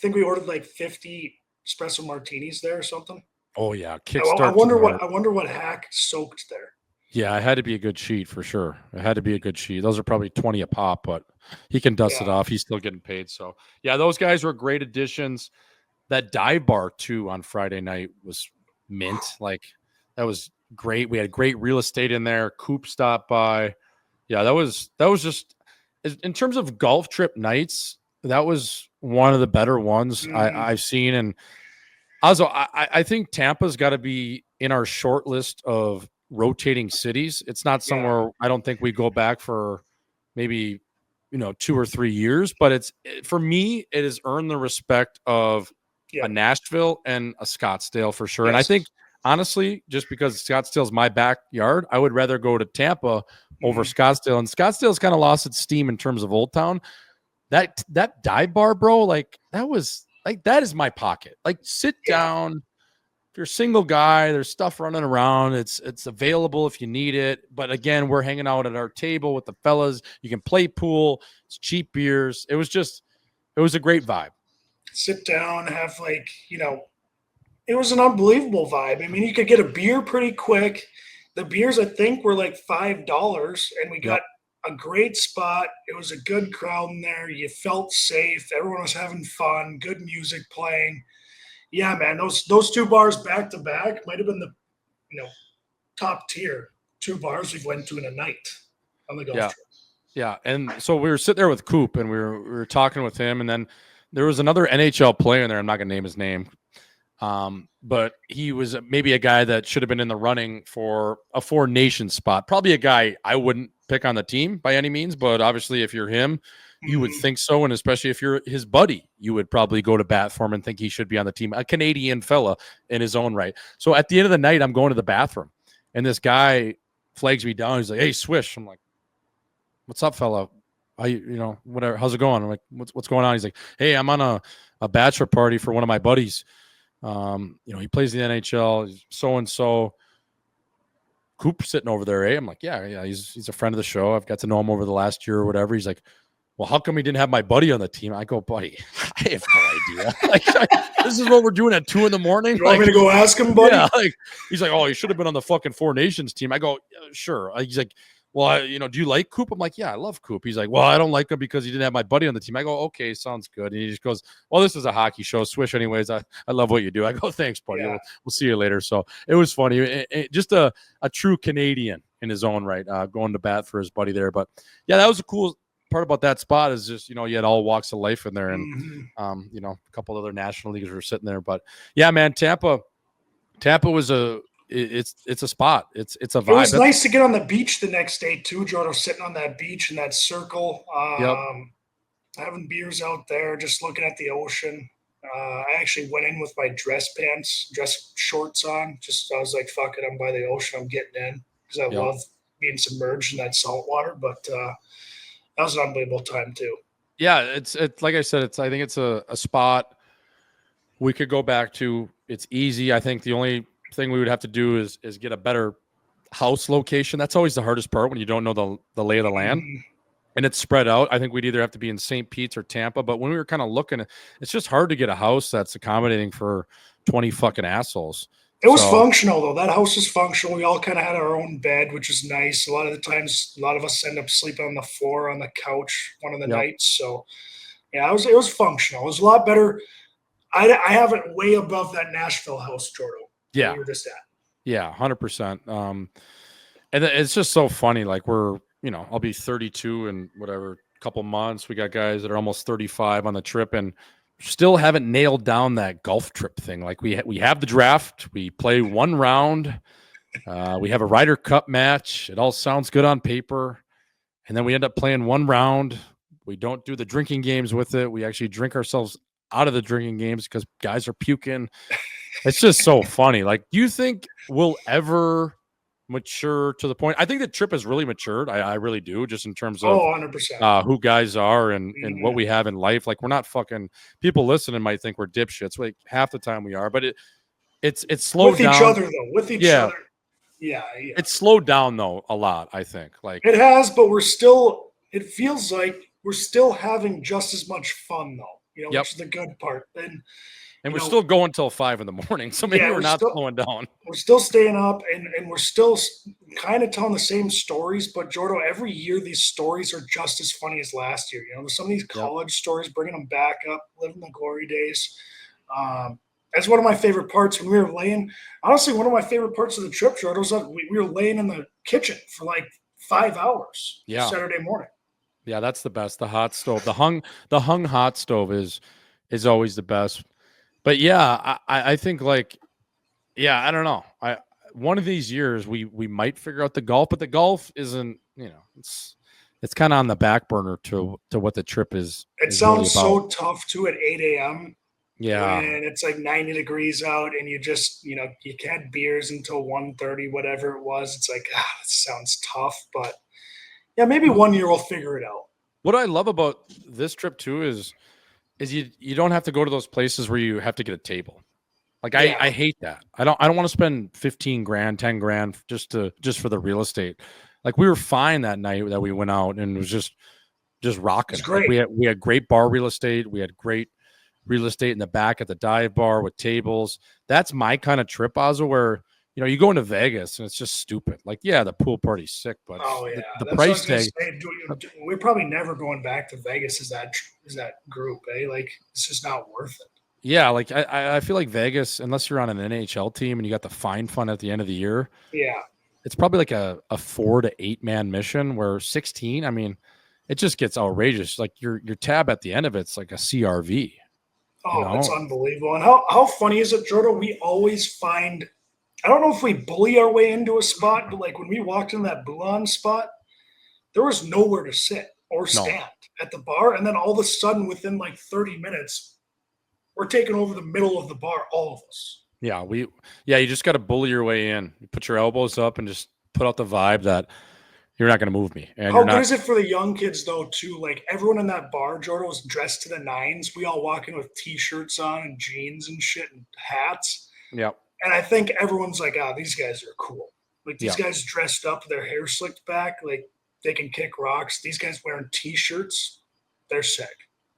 think we ordered like 50 espresso martinis there or something. Oh yeah, I wonder what hack soaked there. Yeah, it had to be a good sheet for sure. It had to be a good sheet. Those are probably 20 a pop, but he can dust it off. He's still getting paid. So yeah, those guys were great additions. That dive bar too on Friday night was mint. Like, that was great. We had great real estate in there. Coop stopped by. Yeah, that was just, in terms of golf trip nights, that was one of the better ones I've seen. And also, I think Tampa's got to be in our short list of rotating cities. It's not somewhere I don't think we go back for maybe 2 or 3 years, but for me, it has earned the respect of a Nashville and a Scottsdale for sure. Yes. And I think honestly, just because Scottsdale's my backyard, I would rather go to Tampa over Scottsdale. And Scottsdale's kind of lost its steam in terms of Old Town. That dive bar, bro, like that is my pocket. Like, sit down. If you're a single guy, there's stuff running around. It's available if you need it. But again, we're hanging out at our table with the fellas. You can play pool. It's cheap beers. It was a great vibe. Sit down, have it was an unbelievable vibe. I mean, you could get a beer pretty quick. The beers, I think, were like $5, and we got a great spot. It was a good crowd in there. You felt safe. Everyone was having fun. Good music playing. Yeah, man, those 2 bars back to back might have been the top tier 2 bars we've went to in a night on the golf trip. Yeah, and so we were sitting there with Coop, and we were talking with him, and then there was another NHL player in there. I'm not gonna name his name, but he was maybe a guy that should have been in the running for a 4 Nations spot. Probably a guy I wouldn't pick on the team by any means, but obviously if you're him, you would think so. And especially if you're his buddy, you would probably go to bat for him and think he should be on the team. A Canadian fella in his own right. So at the end of the night, I'm going to the bathroom, and this guy flags me down. He's like, "Hey, Swish." I'm like, "What's up, fella? Whatever. How's it going?" I'm like, "What's going on?" He's like, "Hey, I'm on a bachelor party for one of my buddies. He plays the NHL. So and so. Coop sitting over there, eh?" I'm like, yeah. He's a friend of the show. I've got to know him over the last year or whatever. He's like, "Well, how come he didn't have my buddy on the team?" I go, "Buddy, I have no idea. This is what we're doing at 2 a.m. You want me to go ask him, buddy? Yeah, he's like, "Oh, he should have been on the fucking Four Nations team." I go, "Sure." He's like, "Well, do you like Coop?" I'm like, "Yeah, I love Coop." He's like, "Well, I don't like him because he didn't have my buddy on the team." I go, "Okay, sounds good." And he just goes, "Well, this is a hockey show. Swish anyways. I love what you do." I go, "Thanks, buddy. Yeah. We'll see you later." So it was funny. Just a true Canadian in his own right, going to bat for his buddy there. But yeah, that was a cool part about that spot is just, you had all walks of life in there, and a couple of other national leaguers were sitting there. But yeah, man, Tampa was it's a spot. It's a vibe. It was nice to get on the beach the next day too, Jordan, sitting on that beach in that circle, having beers out there, just looking at the ocean. I actually went in with my dress shorts on. I was like, fuck it, I'm by the ocean, I'm getting in, because I love being submerged in that salt water. But that was an unbelievable time too. Yeah, it's like I said, I think it's a spot we could go back to. It's easy. I think the only thing we would have to do is get a better house location. That's always the hardest part when you don't know the lay of the land. And it's spread out. I think we'd either have to be in St. Pete's or Tampa. But when we were kind of looking, it's just hard to get a house that's accommodating for 20 fucking assholes. It was functional, though. That house was functional. We all kind of had our own bed, which was nice. A lot of the times, a lot of us end up sleeping on the floor, on the couch one of the nights. So, yeah, it was functional. It was a lot better. I have it way above that Nashville house, Jordan. Yeah. We were just at. Yeah, 100%. And it's just so funny. Like I'll be 32 in whatever couple months. We got guys that are almost 35 on the trip and still haven't nailed down that golf trip thing. Like we have the draft, we play one round, we have a Ryder Cup match. It all sounds good on paper, and then we end up playing one round. We don't do the drinking games with it. We actually drink ourselves out of the drinking games because guys are puking. It's just so funny. Like, do you think we'll ever mature to the point? I think the trip has really matured. I really do, just in terms of 100%. Who guys are and what we have in life. Like, we're not fucking, people listening might think we're dipshits. Like, half the time we are, but it's slowed down. With each other. Yeah. It's slowed down though a lot, I think. Like, it has, but it feels like we're still having just as much fun though, which is the good part. And we're still going till 5 a.m. So maybe we're not slowing down. We're still staying up and we're still kind of telling the same stories. But Jordo, every year these stories are just as funny as last year. Some of these college stories, bringing them back up, living the glory days. That's one of my favorite parts when we were laying. Honestly, one of my favorite parts of the trip, Jordo, was that we were laying in the kitchen for like 5 hours Saturday morning. Yeah, that's the best. The hot stove, the hung hot stove is always the best. But yeah, I think I don't know. One of these years we might figure out the golf, but the golf isn't, it's kind of on the back burner to what the trip is. It sounds so tough too at 8 a.m. Yeah. And it's like 90 degrees out and you just, you can't beers until 1:30, whatever it was. It's like, that sounds tough, but yeah, maybe one year we'll figure it out. What I love about this trip too is you don't have to go to those places where you have to get a table. Like I hate that. I don't want to spend 15 grand, 10 grand just for the real estate. Like, we were fine that night that we went out and it was just rocking. It's great. Like, we had great bar real estate. We had great real estate in the back at the dive bar with tables. That's my kind of trip, Ozzo, where you go into Vegas and it's just stupid. Like, yeah, the pool party's sick, but the price tag. We're probably never going back to Vegas as that group, eh? Like, it's just not worth it. Yeah, like I feel like Vegas, unless you're on an NHL team and you got the fine fund at the end of the year. Yeah, it's probably like a 4 to 8 man mission. Where 16, I mean, it just gets outrageous. Like your tab at the end of it's like a CRV. Oh, it's unbelievable. And how funny is it, Jordan? We always find. I don't know if we bully our way into a spot, but like when we walked in that Boulan spot, there was nowhere to sit or stand at the bar. And then all of a sudden, within like 30 minutes, we're taking over the middle of the bar, all of us. Yeah, you just got to bully your way in. You put your elbows up and just put out the vibe that you're not going to move me. And How you're good not. is it for the young kids though too? Like everyone in that bar, Jordan, was dressed to the nines. We all walk in with t-shirts on and jeans and shit and hats. Yep. And I think everyone's like, these guys are cool. Like these Yep. guys dressed up, their hair slicked back, like they can kick rocks. These guys wearing t-shirts, they're sick.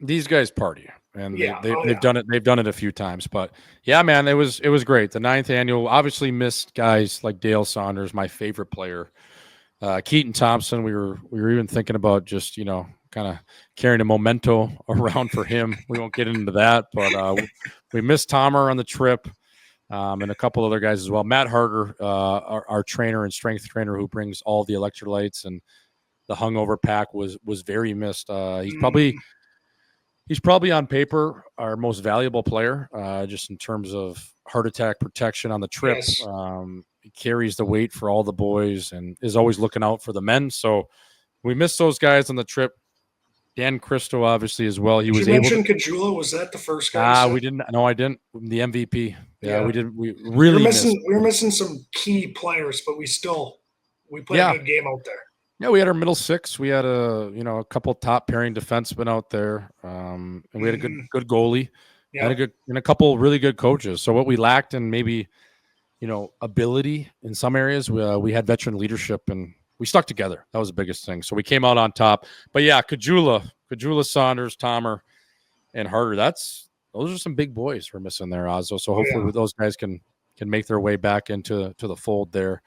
These guys party, and Yeah. they've done it. They've done it a few times, but yeah, man, it was great. The 9th annual obviously missed guys like Dale Saunders, my favorite player, Keaton Thompson. We were even thinking about just kind of carrying a memento around for him. We won't get into that, but we missed Tomer on the trip, and a couple other guys as well. Matt Harder, our trainer and strength trainer, who brings all the electrolytes and the hungover pack, was very missed. He's probably on paper our most valuable player, just in terms of heart attack protection on the trip. Yes. He carries the weight for all the boys and is always looking out for the men. So we missed those guys on the trip. Dan Cristo, obviously, as well. He was able to. Kajula, was that the first guy? We didn't. No, I didn't. The MVP. Yeah, we didn't. We we really were missing some key players, but we played a good game out there. Yeah, we had our middle six. We had a couple top pairing defensemen out there, and we had a good goalie, and a couple really good coaches. So what we lacked in maybe, ability in some areas, we had veteran leadership, and we stuck together. That was the biggest thing. So we came out on top. But yeah, Kajula, Saunders, Tomer, and Harder. Those are some big boys we're missing there, Ozzo. So hopefully those guys can make their way back into the fold there.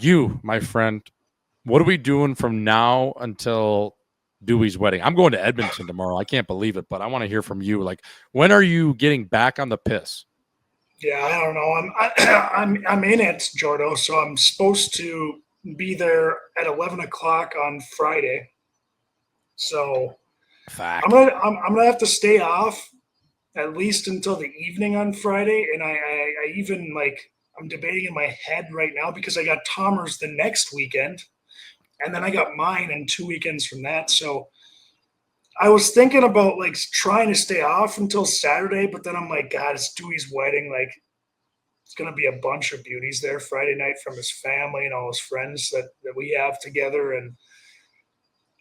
You, my friend. What are we doing from now until Dewey's wedding? I'm going to Edmonton tomorrow. I can't believe it, but I want to hear from you. Like, when are you getting back on the piss? Yeah, I don't know. I'm in it, Jordo. So I'm supposed to be there at 11 o'clock on Friday. So I'm gonna have to stay off at least until the evening on Friday. And I even I'm debating in my head right now because I got Tomer's the next weekend. And then I got mine in 2 weekends from that. So I was thinking about trying to stay off until Saturday, but then I'm like, God, it's Dewey's wedding. It's going to be a bunch of beauties there Friday night from his family and all his friends that we have together. And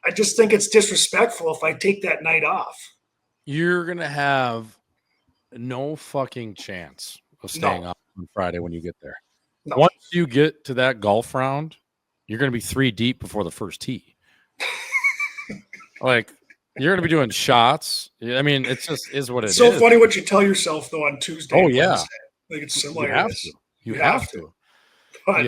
I just think it's disrespectful if I take that night off. You're going to have no fucking chance of staying off on Friday when you get there. No. Once you get to that golf round, you're going to be 3 deep before the first tee. You're going to be doing shots. I mean, it just is what it is. So funny what you tell yourself, though, on Tuesday. Oh, yeah. It's similar. You have to. But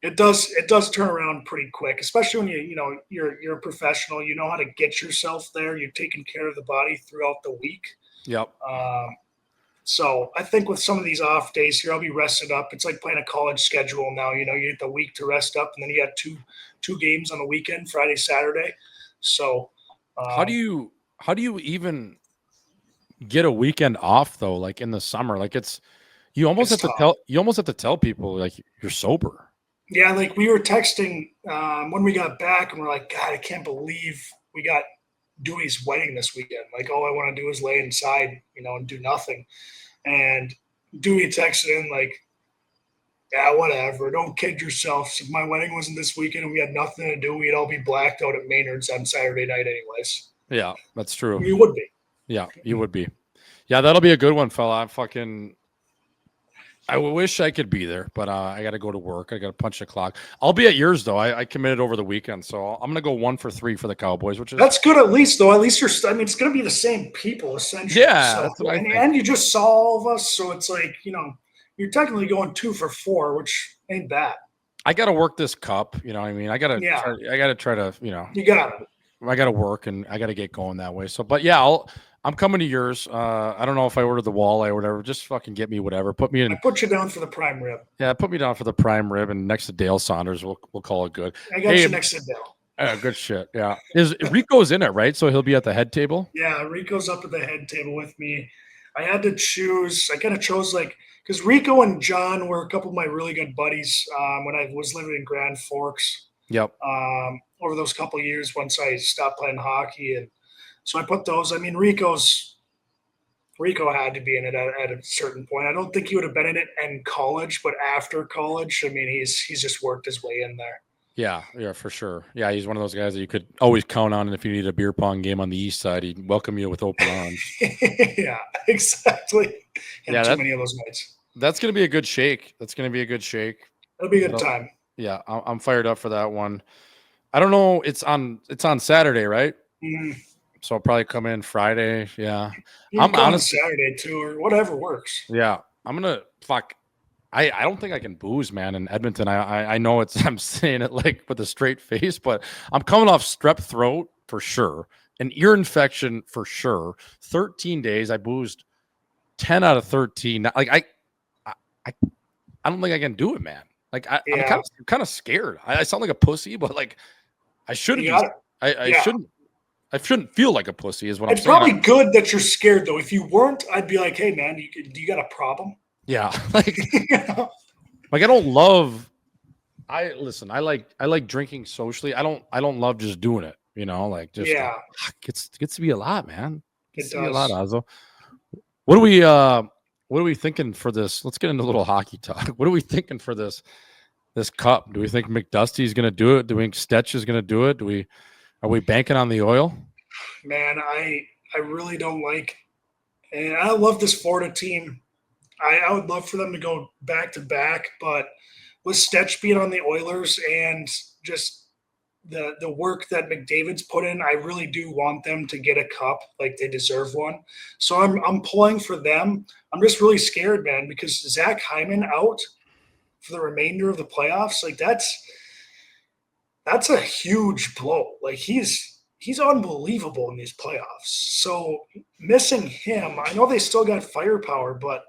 it does turn around pretty quick, especially when you're a professional. You know how to get yourself there. You're taking care of the body throughout the week. Yep. So I think with some of these off days here, I'll be rested up. It's like playing a college schedule now. You get the week to rest up, and then you got two games on the weekend, Friday, Saturday. So how do you even get a weekend off though? Like in the summer, you almost have to tell people you're sober. Yeah, we were texting when we got back, and we're like, God, I can't believe we got Dewey's wedding this weekend. All I want to do is lay inside, and do nothing. And Dewey texted in yeah, whatever. Don't kid yourself. If my wedding wasn't this weekend and we had nothing to do, we'd all be blacked out at Maynard's on Saturday night anyways. Yeah, that's true. You would be. Yeah, you would be. Yeah, that'll be a good one, fella. I wish I could be there, but I got to go to work. I got to punch the clock. I'll be at yours, though. I committed over the weekend, so I'm going to go 1 for 3 for the Cowboys, which is... That's good at least, though. At least it's going to be the same people, essentially. Yeah. So, and you just saw all of us, so it's you're technically going 2 for 4, which ain't bad. I got to work this cup, you know what I mean? I got to try to, You got it. I got to work, and I got to get going that way. So, but yeah, I'm coming to yours. I don't know if I ordered the walleye or whatever. Just fucking get me whatever. Put me in. I put you down for the prime rib. Yeah, put me down for the prime rib, and next to Dale Saunders, we'll call it good. I got you next to Dale. Good shit. Yeah, is Rico's in it, right? So he'll be at the head table. Yeah, Rico's up at the head table with me. I had to choose. I kind of chose because Rico and John were a couple of my really good buddies when I was living in Grand Forks. Yep. Over those couple of years, once I stopped playing hockey, and so I put those. I mean, Rico's Rico had to be in it at a certain point. I don't think he would have been in it in college, but after college, I mean, he's just worked his way in there. Yeah, for sure. Yeah, he's one of those guys that you could always count on. And if you need a beer pong game on the east side, he'd welcome you with open arms. Yeah, exactly. And yeah, too many of those nights. That's going to be a good shake. It'll be a good time. Yeah, I'm fired up for that one. I don't know. It's on Saturday, right? Mm-hmm. So I'll probably come in Friday. Yeah. I'm honestly Saturday too, or whatever works. Yeah. I'm going to I don't think I can booze, man, in Edmonton. I know I'm saying it like with a straight face, but I'm coming off strep throat for sure, an ear infection for sure. 13 days, I boozed 10 out of 13. Like I don't think I can do it, man. Like I'm kind of scared. I sound like a pussy, but like I shouldn't. I shouldn't feel like a pussy. Is what it's I'm saying. It's probably good that you're scared, though. If you weren't, I'd be like, "Hey, man, do you got a problem?" Yeah, like, like I don't love. I like drinking socially. I don't love just doing it. You know, like just gets to be a lot, man. It does be a lot, Ozzo. What are we thinking for this? Let's get into a little hockey talk. What are we thinking for this cup? Do we think McDusty's going to do it? Do we think Stetch is going to do it? Are we banking on the oil? Man, I really don't like, and I love this Florida team. I would love for them to go back to back, but with Stetch being on the Oilers and just the work that McDavid's put in, I really do want them to get a cup. Like, they deserve one. So I'm pulling for them. I'm just really scared, man, because Zach Hyman out for the remainder of the playoffs, like that's a huge blow. Like, he's unbelievable in these playoffs. So missing him, I know they still got firepower, but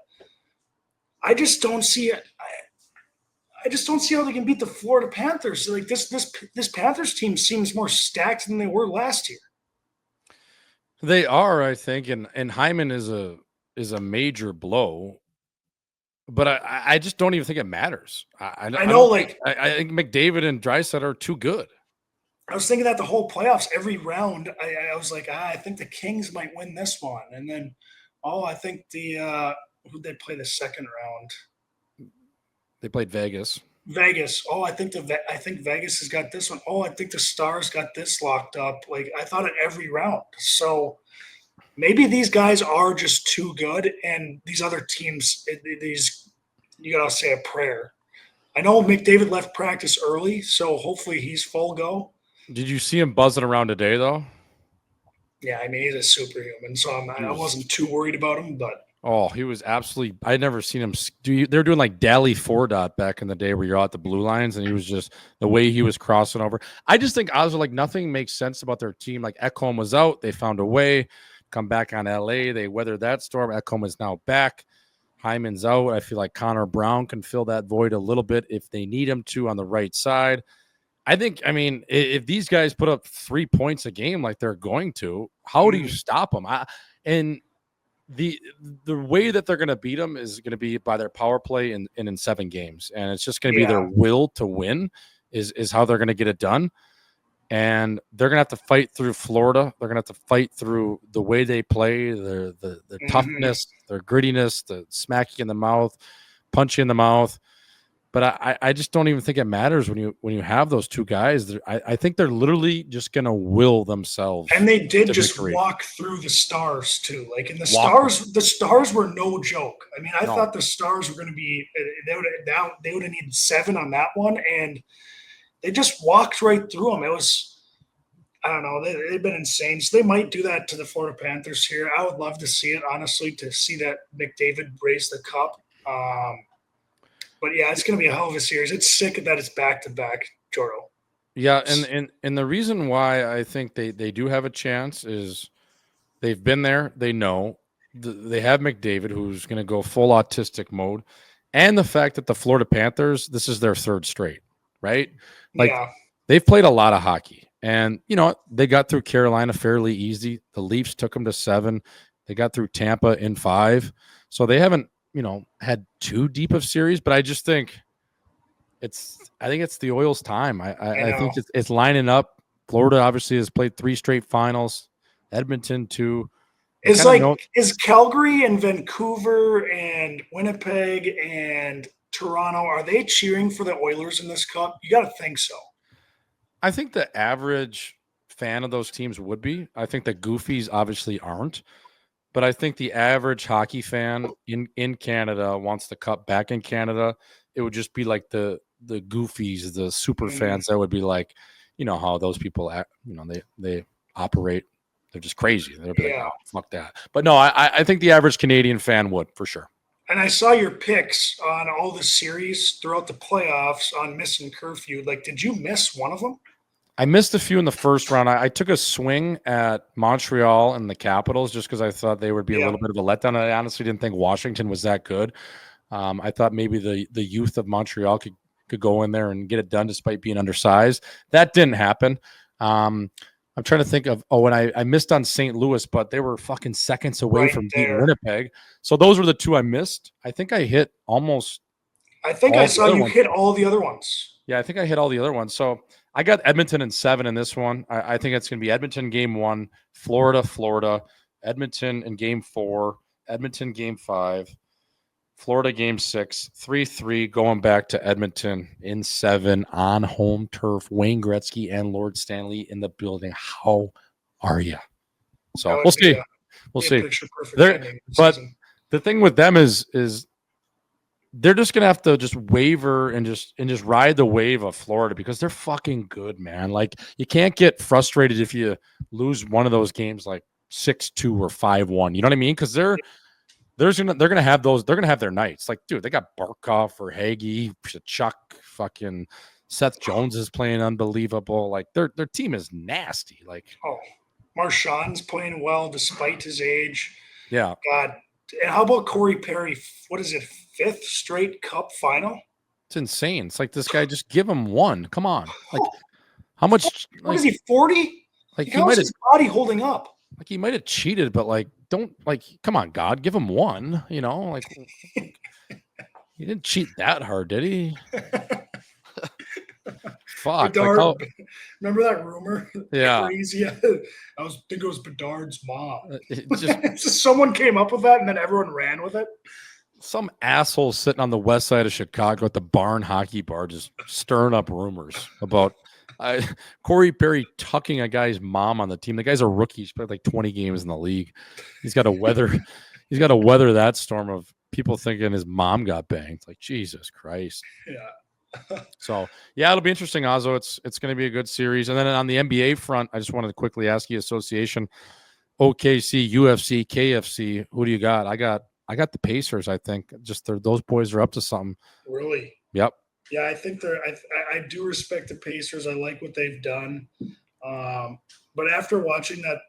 I just don't see it. I just don't see how they can beat the Florida Panthers. Like, this Panthers team seems more stacked than they were last year. They are, I think, and Hyman is a major blow, but I just don't even think it matters. I think McDavid and Draisaitl are too good. I was thinking that the whole playoffs, every round, I was like, I think the Kings might win this one, and then, I think who'd they play the second round? They played Vegas. I think Vegas has got this one. I think the Stars got this locked up. Like, I thought at every round. So maybe these guys are just too good, and these other teams, you gotta say a prayer. I know McDavid left practice early, so hopefully he's full go. Did you see him buzzing around today, though? Yeah, I mean, he's a superhuman, so I wasn't too worried about him, but. Oh, he was absolutely – I'd never seen him – they were doing like Dally 4-dot back in the day where you're out the blue lines, and he was just – the way he was crossing over. I just think, Ozzy, like, nothing makes sense about their team. Like, Ekholm was out. They found a way. Come back on LA. They weathered that storm. Ekholm is now back. Hyman's out. I feel like Connor Brown can fill that void a little bit if they need him to on the right side. I think, I mean, if these guys put up 3 points a game like they're going to, how do you stop them? The way that they're going to beat them is going to be by their power play and in 7 games. And it's just going to be their will to win is how they're going to get it done. And they're going to have to fight through Florida. They're going to have to fight through the way they play, their toughness, their grittiness, the smack you in the mouth, punch you in the mouth. But I just don't even think it matters when you have those two guys. I think they're literally just going to will themselves. And they did just walk through the Stars too. Like, in the Stars were no joke. I mean, I thought the Stars were going to be they would have needed 7 on that one, and they just walked right through them. It was, I don't know, they've been insane. So they might do that to the Florida Panthers here. I would love to see it, honestly, to see that McDavid raise the cup. But yeah, it's going to be a hell of a series. It's sick that it's back-to-back, Jordo. Yeah, and the reason why I think they do have a chance is they've been there. They know. They have McDavid, who's going to go full autistic mode. And the fact that the Florida Panthers, this is their 3rd straight, right? Like, they've played a lot of hockey. And, they got through Carolina fairly easy. The Leafs took them to 7. They got through Tampa in 5. So they haven't, had too deep of series, but I just think I think it's the Oil's time. I think it's lining up. Florida obviously has played 3 straight finals, Edmonton 2. Is Calgary and Vancouver and Winnipeg and Toronto, are they cheering for the Oilers in this cup? You got to think so. I think the average fan of those teams would be. I think the goofies obviously aren't. But I think the average hockey fan in Canada wants the cup back in Canada. It would just be like the goofies, the super fans that would be like, you know, how those people act, you know, they operate. They're just crazy. They'll be like, oh, fuck that. But no, I think the average Canadian fan would, for sure. And I saw your picks on all the series throughout the playoffs on missing curfew. Like, did you miss one of them? I missed a few in the first round. I took a swing at Montreal and the Capitals just because I thought they would be a little bit of a letdown. I honestly didn't think Washington was that good. I thought maybe the youth of Montreal could go in there and get it done despite being undersized. That didn't happen. I'm trying to think of, and I missed on St. Louis, but they were fucking seconds away from beating Winnipeg. So those were the two I missed. I think I hit almost. I think I saw you hit all the other ones. Yeah, I think I hit all the other ones. So I got Edmonton in 7 in this one. I think it's going to be Edmonton game 1, Florida, Edmonton in game 4, Edmonton game 5, Florida game 6, 3-3 going back to Edmonton in 7 on home turf. Wayne Gretzky and Lord Stanley in the building. How are you? So we'll see. We'll see. But the thing with them is they're just gonna have to just waver and just ride the wave of Florida because they're fucking good, man. Like you can't get frustrated if you lose one of those games like 6-2 or 5-1. You know what I mean? Because they're gonna have those. They're gonna have their nights. Like, dude, they got Barkov or Hagee, Chuck, fucking Seth Jones is playing unbelievable. Like their team is nasty. Like Marchand's playing well despite his age. Yeah. God. And how about Corey Perry? What is it? 5th straight cup final? It's insane. It's like this guy, just give him one. Come on. Like how much? What is he, 40? Like he might have his body holding up. Like he might have cheated, but like don't come on, God, give him one. You know, like he didn't cheat that hard, did he? Fuck. Bedard, remember that rumor? Yeah. Crazy. I think it was Bedard's mom. Someone came up with that and then everyone ran with it. Some asshole sitting on the west side of Chicago at the Barn Hockey Bar just stirring up rumors about Corey Perry tucking a guy's mom on the team. The guy's a rookie. He's played like 20 games in the league. He's got to weather that storm of people thinking his mom got banged. Like, Jesus Christ. Yeah. So yeah, it'll be interesting, Ozzo. It's going to be a good series. And then on the NBA front, I just wanted to quickly ask you, association, OKC, UFC, KFC, who do you got? I got the Pacers. I think just those boys are up to something. Really? Yep. Yeah, I think I do respect the Pacers. I like what they've done. But after watching that,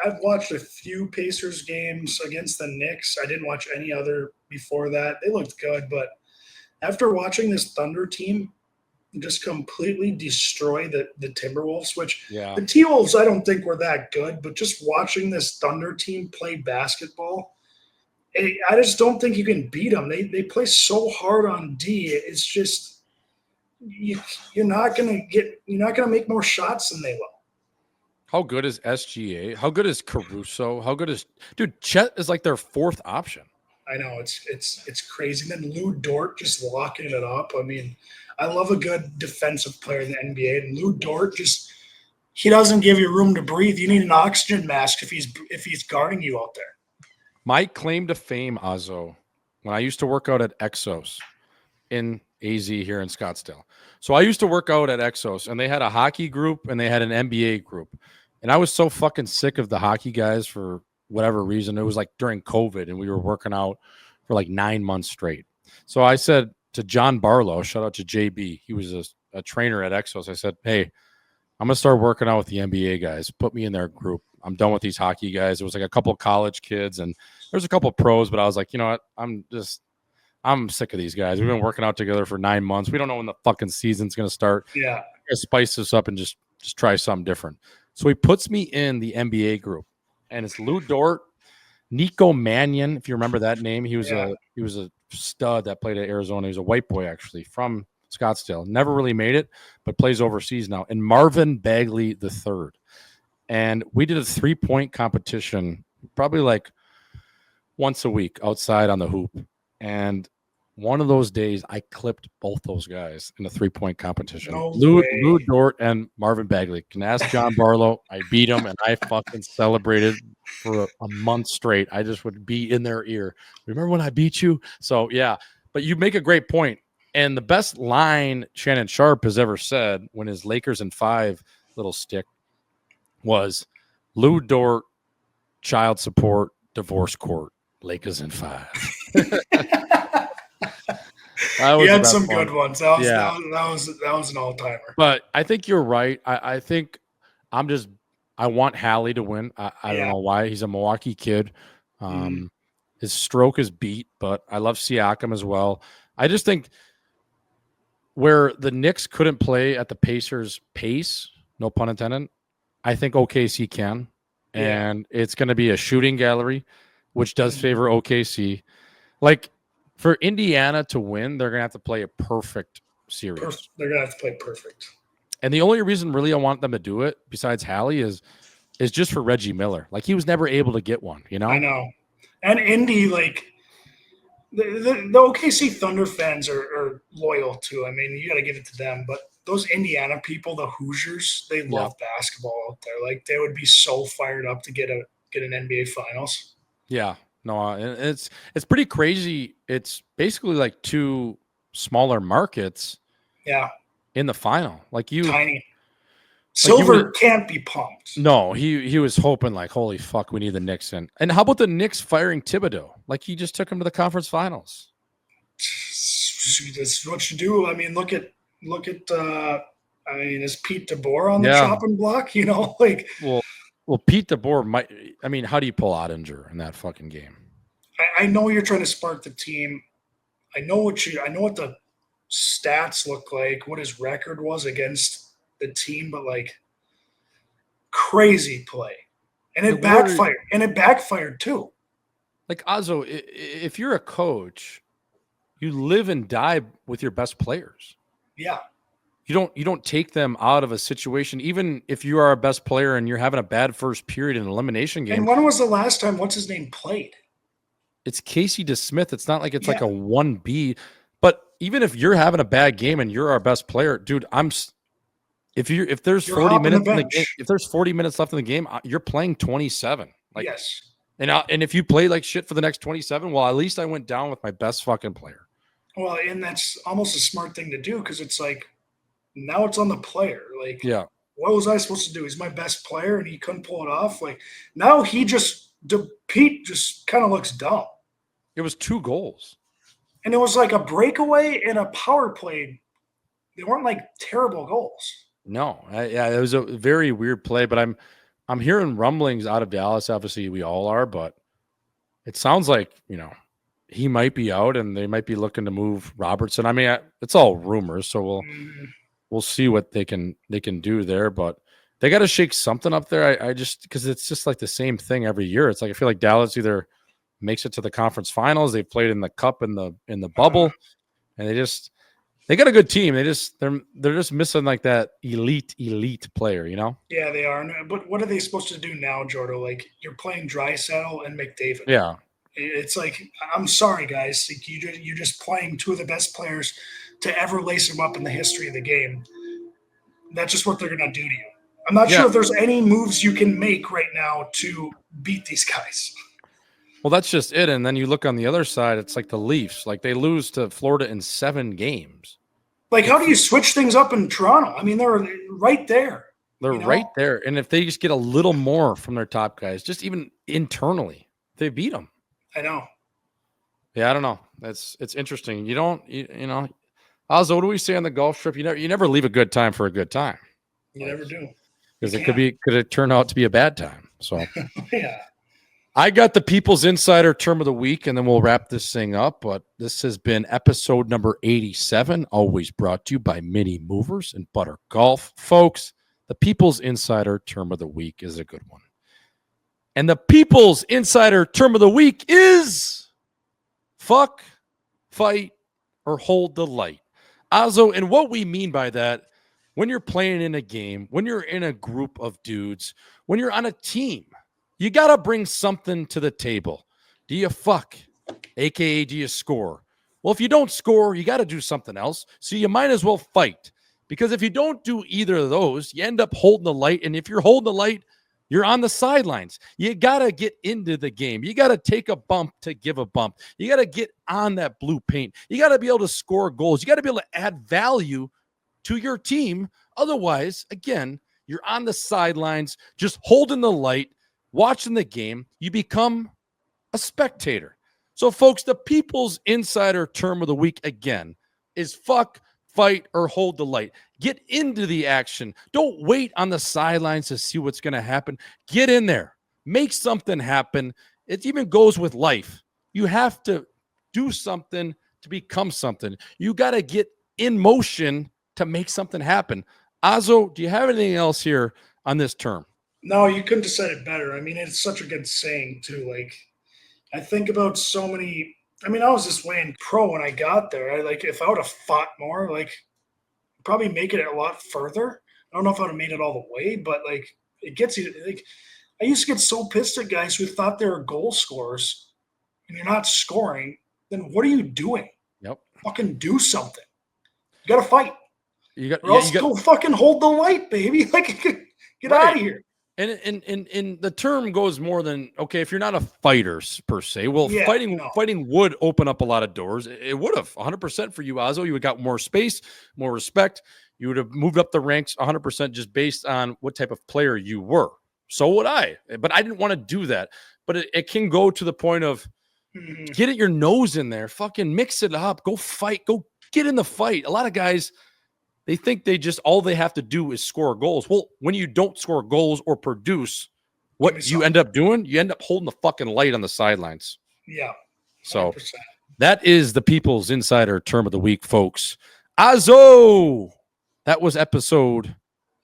I've watched a few Pacers games against the Knicks. I didn't watch any other before that. They looked good, but after watching this Thunder team just completely destroy the Timberwolves, which the T-Wolves I don't think were that good, but just watching this Thunder team play basketball, I just don't think you can beat them. They play so hard on D. It's just you're not gonna make more shots than they will. How good is SGA? How good is Caruso? How good is Chet is like their 4th option. I know it's crazy. And then Lou Dort just locking it up. I mean, I love a good defensive player in the NBA. And Lou Dort he doesn't give you room to breathe. You need an oxygen mask if he's guarding you out there. My claim to fame, Ozzo, when I used to work out at Exos in AZ here in Scottsdale. So I used to work out at Exos, and they had a hockey group and they had an NBA group. And I was so fucking sick of the hockey guys for whatever reason. It was like during COVID, and we were working out for like 9 months straight. So I said to John Barlow, shout out to JB, he was a trainer at Exos. I said, hey, I'm going to start working out with the NBA guys. Put me in their group. I'm done with these hockey guys. It was like a couple of college kids, and there's a couple of pros, but I was like, you know what? I'm sick of these guys. We've been working out together for 9 months. We don't know when the fucking season's going to start. Yeah. Spice this up and just try something different. So he puts me in the NBA group, and it's Lou Dort, Nico Mannion, if you remember that name. He was a stud that played at Arizona. He was a white boy, actually, from Scottsdale. Never really made it, but plays overseas now. And Marvin Bagley III. And we did a 3-point competition probably like once a week outside on the hoop. And one of those days, I clipped both those guys in a 3-point competition. No Lou way. Dort and Marvin Bagley. Can ask John Barlow. I beat him, and I fucking celebrated for a month straight. I just would be in their ear. Remember when I beat you? So, yeah. But you make a great point. And the best line Shannon Sharp has ever said when his Lakers in 5 little stick was Lou Dort, child support, divorce court, Lakers in 5. He had some good ones. That was an all timer. But I think you're right. I think I want Hallie to win. I don't know why. He's a Milwaukee kid. His stroke is beat, but I love Siakam as well. I just think where the Knicks couldn't play at the Pacers' pace, no pun intended, I think OKC can. And it's going to be a shooting gallery, which does favor OKC. Like, for Indiana to win, they're going to have to play a perfect series. They're going to have to play perfect. And the only reason really I want them to do it, besides Hallie, is just for Reggie Miller. Like, he was never able to get one, you know? I know. And Indy, like, the OKC Thunder fans are loyal to. I mean, you got to give it to them. But those Indiana people, the Hoosiers, they love basketball out there. Like, they would be so fired up to get an NBA Finals. Yeah. No, it's pretty crazy. It's basically like 2 smaller markets. Yeah. In the final. Like, tiny. Silver can't be pumped. No, he was hoping like, holy fuck, we need the Knicks in. And how about the Knicks firing Thibodeau? Like, he just took him to the conference finals. That's what you do. I mean, look at. Is Pete DeBoer on the chopping block? You know, like. Well, Pete DeBoer might. I mean, how do you pull Ottinger in that fucking game? I know you're trying to spark the team. I know what the stats look like, what his record was against the team, but like crazy play, and it backfired. And it backfired too. Like, Ozzo, if you're a coach, you live and die with your best players. Yeah. You don't take them out of a situation, even if you are a best player and you're having a bad first period in an elimination game. And when was the last time, what's his name, played? It's Casey DeSmith. It's not like it's like a 1B. But even if you're having a bad game and you're our best player, dude, if there's 40 minutes in the game, if there's 40 minutes left in the game, you're playing 27. Like, yes. And if you play like shit for the next 27, well, at least I went down with my best fucking player. Well, and that's almost a smart thing to do, because it's like, now it's on the player. Like, what was I supposed to do? He's my best player and he couldn't pull it off. Like, now Pete just kind of looks dumb. It was 2 goals. And it was like a breakaway and a power play. They weren't like terrible goals. No. It was a very weird play, but I'm hearing rumblings out of Dallas. Obviously, we all are, but it sounds like, he might be out and they might be looking to move Robertson. I mean, it's all rumors, so we'll see what they can do there, but they got to shake something up there. I just, because it's just like the same thing every year. It's like, I feel like Dallas either makes it to the conference finals, they've played in the cup in the bubble, and they got a good team. They're just missing like that elite player, you know? Yeah, they are. But what are they supposed to do now, Jordan? Like, you're playing Draisaitl and McDavid. Yeah. It's like, I'm sorry, guys. Like, you're just playing 2 of the best players to ever lace them up in the history of the game. That's just what they're going to do to you. I'm not sure if there's any moves you can make right now to beat these guys. Well, that's just it. And then you look on the other side, it's like the Leafs. Like, they lose to Florida in 7 games. Like, how do you switch things up in Toronto? I mean, they're right there. They're right there. And if they just get a little more from their top guys, just even internally, they beat them. I know. Yeah, I don't know. It's interesting. You know, Ozzo, what do we say on the golf trip? You never leave a good time for a good time. You never do. Because could it turn out to be a bad time? So yeah. I got the People's Insider Term of the Week, and then we'll wrap this thing up. But this has been episode number 87, always brought to you by Mini Movers and Butter Golf. Folks, the People's Insider Term of the Week is a good one. And the People's Insider Term of the Week is fuck, fight, or hold the light. Ozzo, and what we mean by that, when you're playing in a game, when you're in a group of dudes, when you're on a team, You got to bring something to the table. Do you fuck? AKA, do you score? Well, if you don't score, you got to do something else. So you might as well fight. Because if you don't do either of those, you end up holding the light. And if you're holding the light, you're on the sidelines. You got to get into the game. You got to take a bump to give a bump. You got to get on that blue paint. You got to be able to score goals. You got to be able to add value to your team. Otherwise, again, you're on the sidelines, just holding the light, watching the game. You become a spectator. So, folks, the People's Insider term of the week, again, is fuck, fight, or hold the light. Get into the action. Don't wait on the sidelines to see what's going to happen. Get in there. Make something happen. It even goes with life. You have to do something to become something. You got to get in motion to make something happen. Azo, do you have anything else here on this term? No, you couldn't have said it better. I mean, it's such a good saying, too. Like, I think about so many. I mean, I was just weighing pro when I got there. If I would have fought more, probably make it a lot further. I don't know if I would have made it all the way, but it gets you. I used to get so pissed at guys who thought they were goal scorers, and you're not scoring. Then what are you doing? Yep. Fucking do something. You got to fight. Or else go fucking hold the light, baby. Get out of here. And the term goes more than, okay, if you're not a fighter per se, well, Yeah, fighting would open up a lot of doors. It would have 100% for you, Azo. You would have got more space, more respect. You would have moved up the ranks 100% just based on what type of player you were. So would I. But I didn't want to do that. But it can go to the point of get your nose in there, fucking mix it up, go fight, go get in the fight. A lot of guys, they think all they have to do is score goals. Well, when you don't score goals or produce, what you end up doing, you end up holding the fucking light on the sidelines. Yeah. 100%. So that is the People's Insider term of the week, folks. Azo, that was episode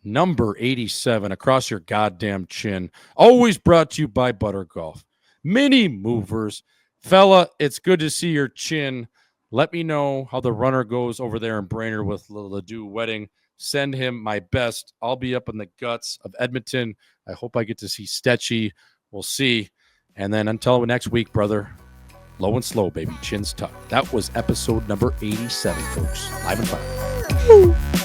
number 87, Across Your Goddamn Chin. Always brought to you by Butter Golf. Mini movers. Fella, it's good to see your chin. Let me know how the runner goes over there in Brainerd with the Ledoux wedding. Send him my best. I'll be up in the guts of Edmonton. I hope I get to see Stetchy. We'll see. And then until next week, brother, low and slow, baby. Chin's tucked. That was episode number 87, folks. Live and fun.